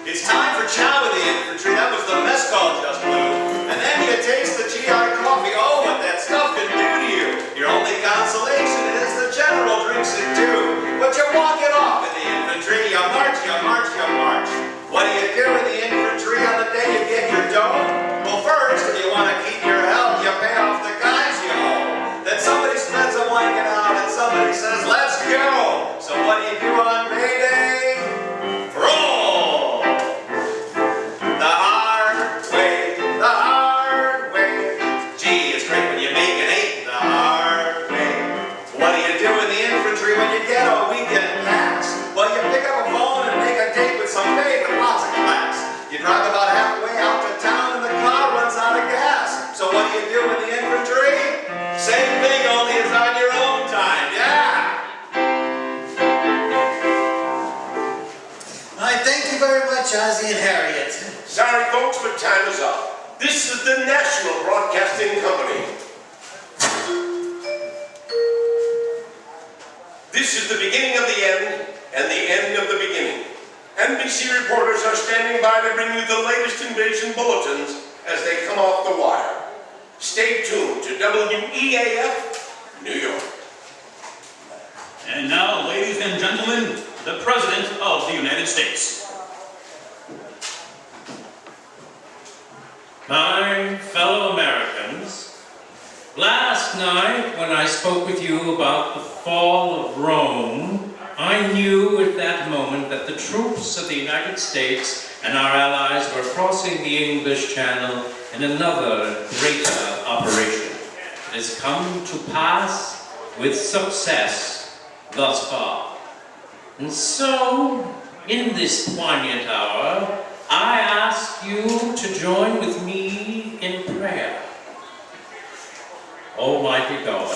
It's time for chow with the infantry. That was the mess call just blew. And then you taste the GI coffee. Oh, what that stuff can do to you. Your only consolation is the general drinks it too. But you're walking off in the infantry. You march, you march, you march. What do you do in the infantry on the day you get your dough? Well, first, if you want to keep your health, you pay off the guys you owe. Then somebody spreads a blanket out and somebody says, let's go. So what do you do on May Day? Roll! The hard way, the hard way. Gee, it's great when you make an 8 the hard way. What do you do in the infantry when you get a weekend pass? Well, you pick up a phone and make a date with some babe with lots of class. You drive about halfway out to town and the car runs out of gas. So what do you do in the infantry? Same thing, only it's on your own time, yeah! All right, thank you very much, Ozzy and Harriet. Sorry, folks, but time is up. This is the National Broadcasting Company. This is the beginning of the end and the end of the beginning. NBC reporters are standing by to bring you the latest invasion bulletins as they come off the wire. Stay tuned to WEAF, New York. And now, ladies and gentlemen, the President of the United States. My fellow Americans, last night when I spoke with you about the fall of Rome, I knew at that moment that the troops of the United States and our allies were crossing the English Channel in another greater operation. It has come to pass with success thus far. And so, in this poignant hour, I ask you to join with me in prayer. Almighty God,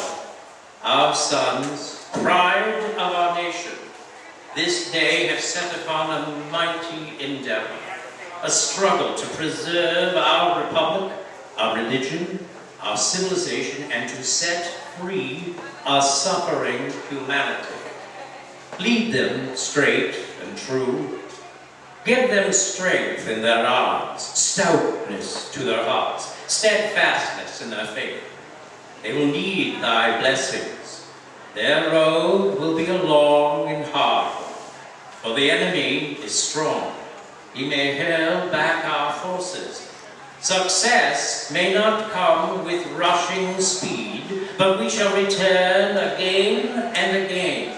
our sons, pride of our nation, this day have set upon a mighty endeavor, a struggle to preserve our republic, our religion, our civilization, and to set free our suffering humanity. Lead them straight and true. Give them strength in their arms, stoutness to their hearts, steadfastness in their faith. They will need thy blessings. Their road will be a long and hard one, for the enemy is strong. He may hurl back our forces. Success may not come with rushing speed, but we shall return again and again.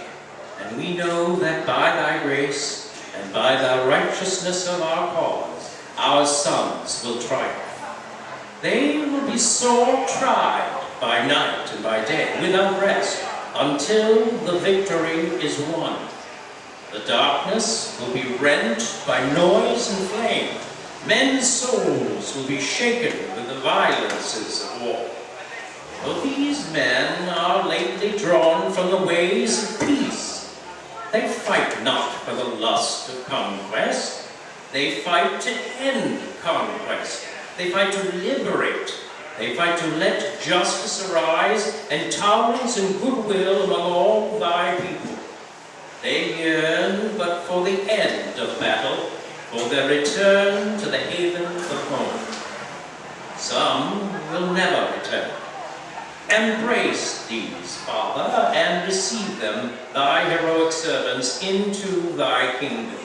And we know that by thy grace and by the righteousness of our cause, our sons will triumph. They will be sore tried by night and by day, without rest, until the victory is won. The darkness will be rent by noise and flame. Men's souls will be shaken with the violences of war. For these men are lately drawn from the ways of peace. They fight not for the lust of conquest. They fight to end conquest. They fight to liberate. They fight to let justice arise and tolerance and goodwill among all thy people. They yearn but for the end of battle, for their return to the haven of home. Some will never return. Embrace these, Father, and receive them, thy heroic servants, into thy kingdom.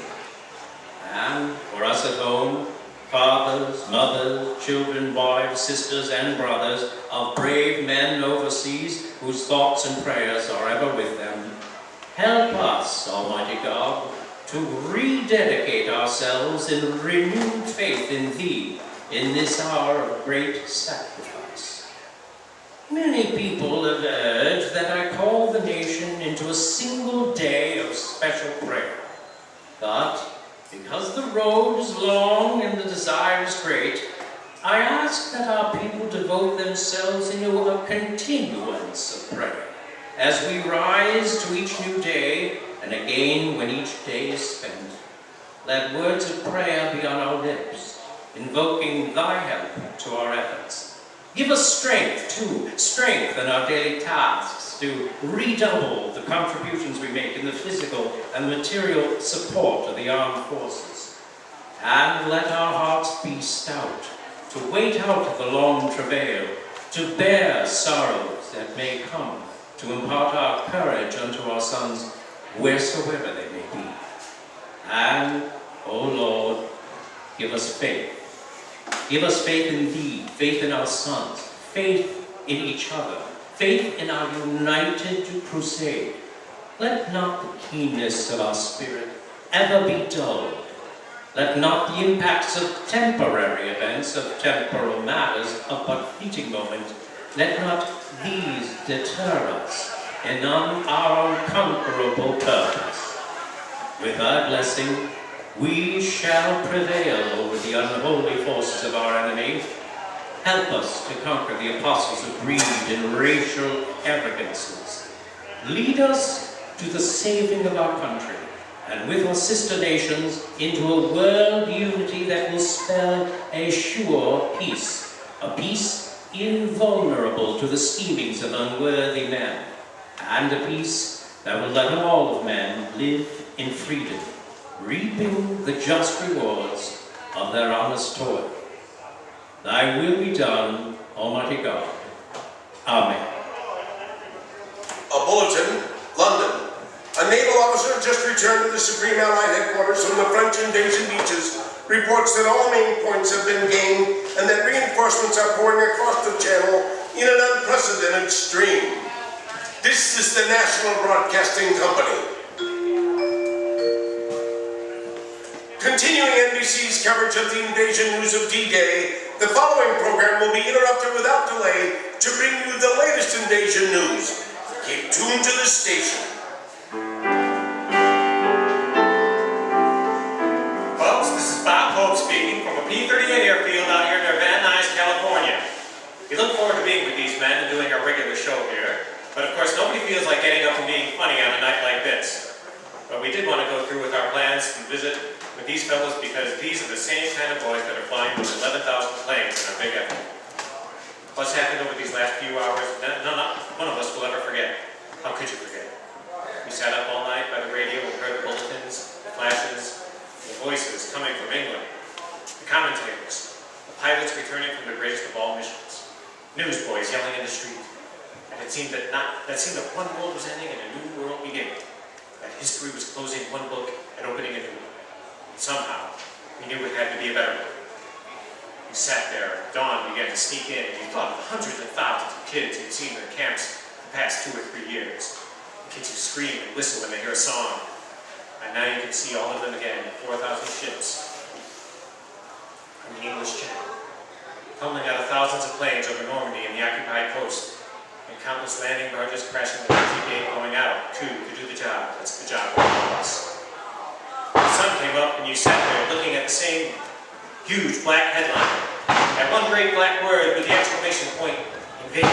And for us at home, fathers, mothers, children, wives, sisters, and brothers of brave men overseas whose thoughts and prayers are ever with them, help us, Almighty God, to rededicate ourselves in renewed faith in Thee in this hour of great sacrifice. Many people have urged that I call the nation into a single day of special prayer. But because the road is long and the desire is great, I ask that our people devote themselves into a continuance of prayer as we rise to each new day, and again when each day is spent. Let words of prayer be on our lips, invoking thy help to our efforts. Give us strength, too, strength in our daily tasks to redouble the contributions we make in the physical and material support of the armed forces. And let our hearts be stout to wait out the long travail, to bear sorrows that may come, to impart our courage unto our sons wheresoever they may be. And, O Lord, give us faith. Give us faith in Thee, faith in our sons, faith in each other, faith in our united crusade. Let not the keenness of our spirit ever be dulled. Let not the impacts of temporary events, of temporal matters, of but fleeting moments, let not these deter us in our unconquerable purpose. With thy blessing, we shall prevail over the unholy forces of our enemy. Help us to conquer the apostles of greed and racial arrogances. Lead us to the saving of our country, and with our sister nations into a world unity that will spell a sure peace, a peace invulnerable to the schemings of unworthy men, and a peace that will let all of men live in freedom, reaping the just rewards of their honest toil. Thy will be done, Almighty God. Amen. A bulletin, London. A naval officer just returned to the Supreme Allied headquarters from the French invasion beaches reports that all main points have been gained and that reinforcements are pouring across the channel in an unprecedented stream. This is the National Broadcasting Company. Continuing NBC's coverage of the invasion news of D-Day, the following program will be interrupted without delay to bring you the latest invasion news. Keep tuned to the station. Folks, this is Bob Hope speaking from a P-38 airfield out here near Van Nuys, California. We look forward to being with these men and doing our regular show here, but of course nobody feels like getting up and being funny on a night like this. But we did want to go through with our plans and visit with these fellows because these are the same kind of boys that are flying those 11,000 planes in our big effort. What's happened over these last few hours, not one of us will ever forget. How could you forget? We sat up all night by the radio and heard the bulletins, the flash voices coming from England, the commentators, the pilots returning from their greatest of all missions, newsboys yelling in the street, and it seemed that one world was ending and a new world beginning, that history was closing one book and opening a new one. And somehow, we knew it had to be a better one. We sat there, dawn began to sneak in, and you thought of the hundreds of thousands of kids you'd seen in their camps the past 2 or 3 years. The kids who scream and whistle when they hear a song. And now you can see all of them again, 4,000 ships from the English Channel, tumbling out of thousands of planes over Normandy and the occupied coast, and countless landing barges crashing the empty gate going out, to do the job. That's the job of all of us. The sun came up and you sat there looking at the same huge black headline. That one great black word with the exclamation point, invasion.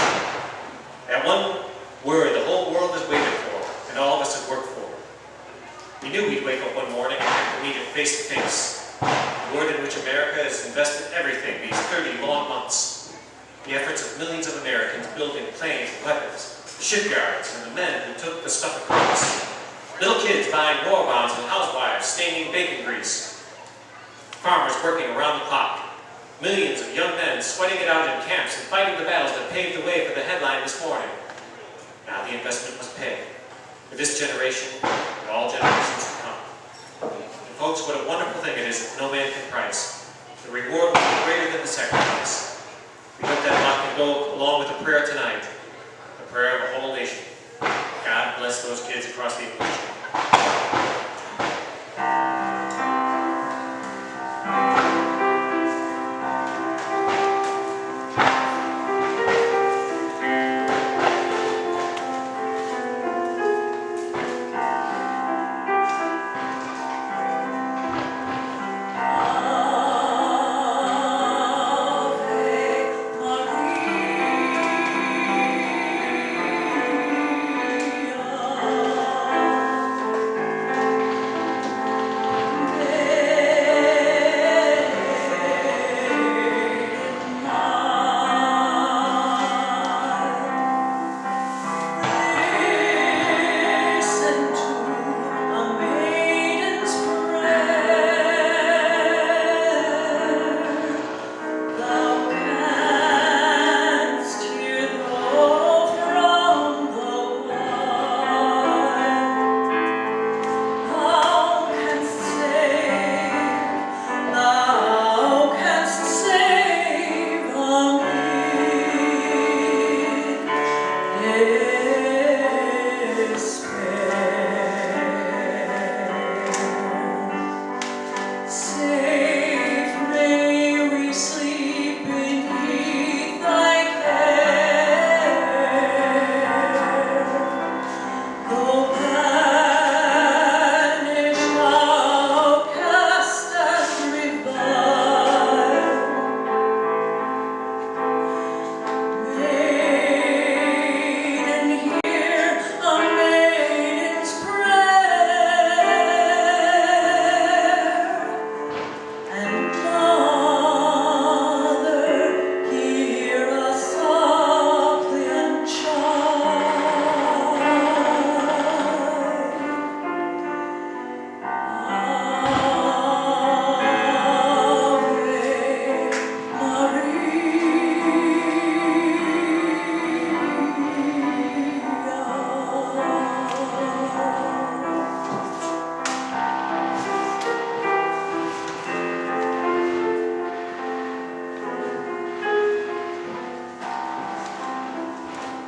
That one word the whole world has waited for, and all of us have worked for. We knew we'd wake up one morning and have to meet it face to face. The word in which America has invested everything these 30 long months. The efforts of millions of Americans building planes and weapons, shipyards, and the men who took the stuff across. Little kids buying war bonds and housewives staining bacon grease. Farmers working around the clock. Millions of young men sweating it out in camps and fighting the battles that paved the way for the headline this morning. Now the investment must pay. For this generation and all generations to come. And folks, what a wonderful thing it is that no man can price. The reward will be greater than the sacrifice. We hope that lot can go along with the prayer tonight. The prayer of a whole nation. God bless those kids across the ocean.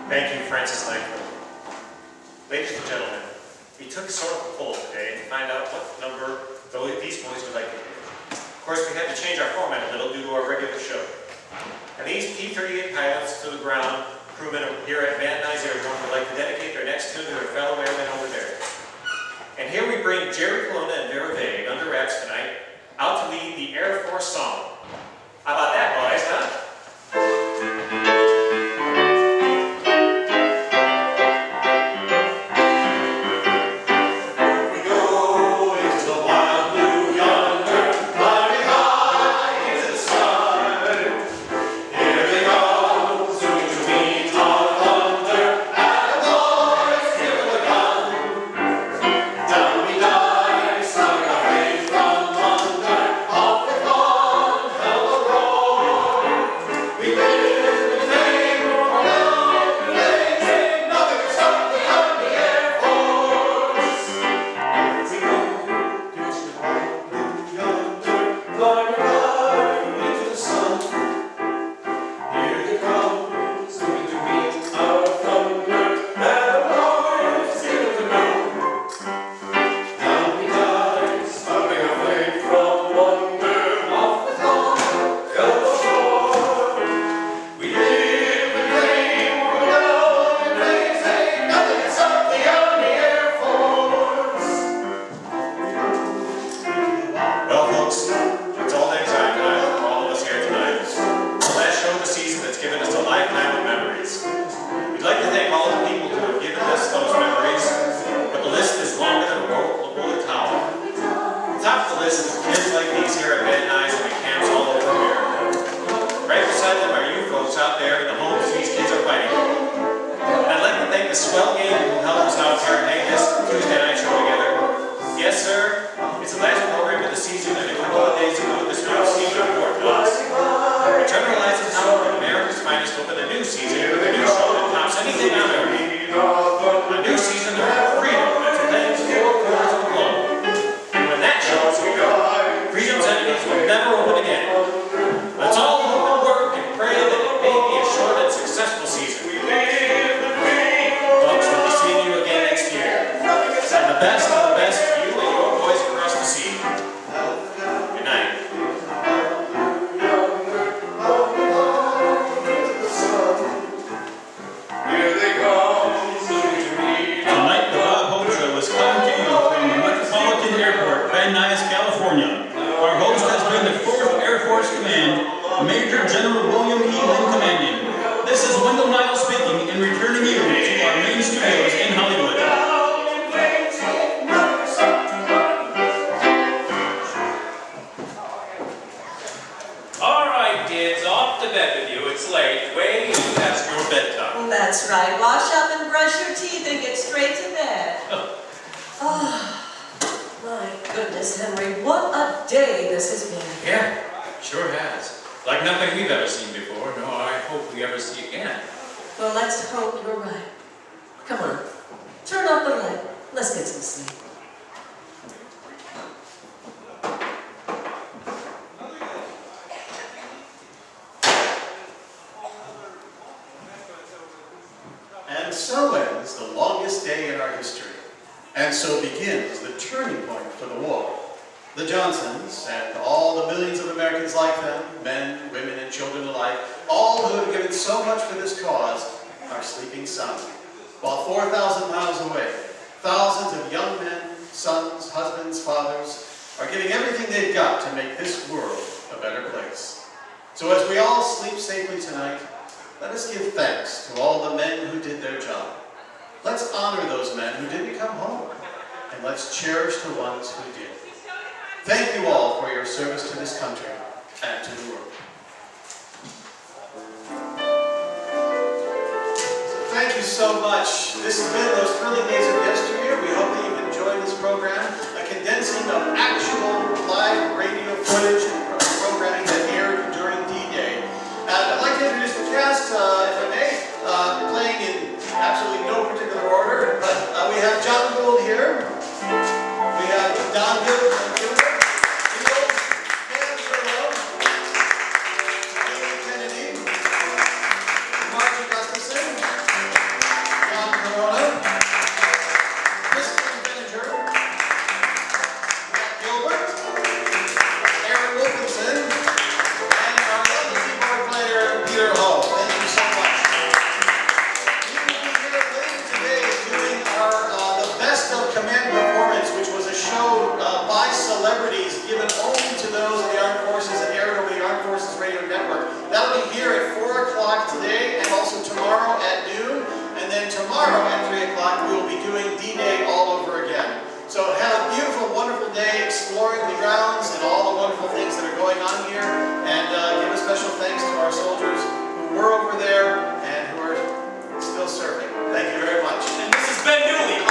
Thank you, Francis Langford. Ladies and gentlemen, we took sort of a poll today to find out what number these boys would like to hear. Of course, we had to change our format a little due to our regular show. And these P-38 pilots to the ground crewmen here at Van Nuys Aerodrome would like to dedicate their next tune to their fellow airmen over there. And here we bring Jerry Colonna and Vera Vague under wraps tonight out to lead the Air Force song. How about that, boys, huh? Down we dive, stuck a faith from That's right. Wash up and brush your teeth and get straight to bed. Oh, my goodness, Henry, what a day this has been. Yeah, sure has. Like nothing we've ever seen before, nor I hope we ever see again. Well, let's hope you're right. Come on, turn off the light. Let's get some sleep. And so ends the longest day in our history. And so begins the turning point for the war. The Johnsons, and all the millions of Americans like them, men, women, and children alike, all who have given so much for this cause, are sleeping sound. While 4,000 miles away, thousands of young men, sons, husbands, fathers, are giving everything they've got to make this world a better place. So as we all sleep safely tonight, let us give thanks to all the men who did their job. Let's honor those men who didn't come home, and let's cherish the ones who did. Thank you all for your service to this country and to the world. So thank you so much. This has been those thrilling days of yesteryear. We hope that you've enjoyed this program, a condensing of actual live radio footage and programming that aired during D-Day. And I'd like to introduce the cast, if I may, playing in absolutely no particular order, but we have John Gould here. We have Don Gill, And this has been Newly.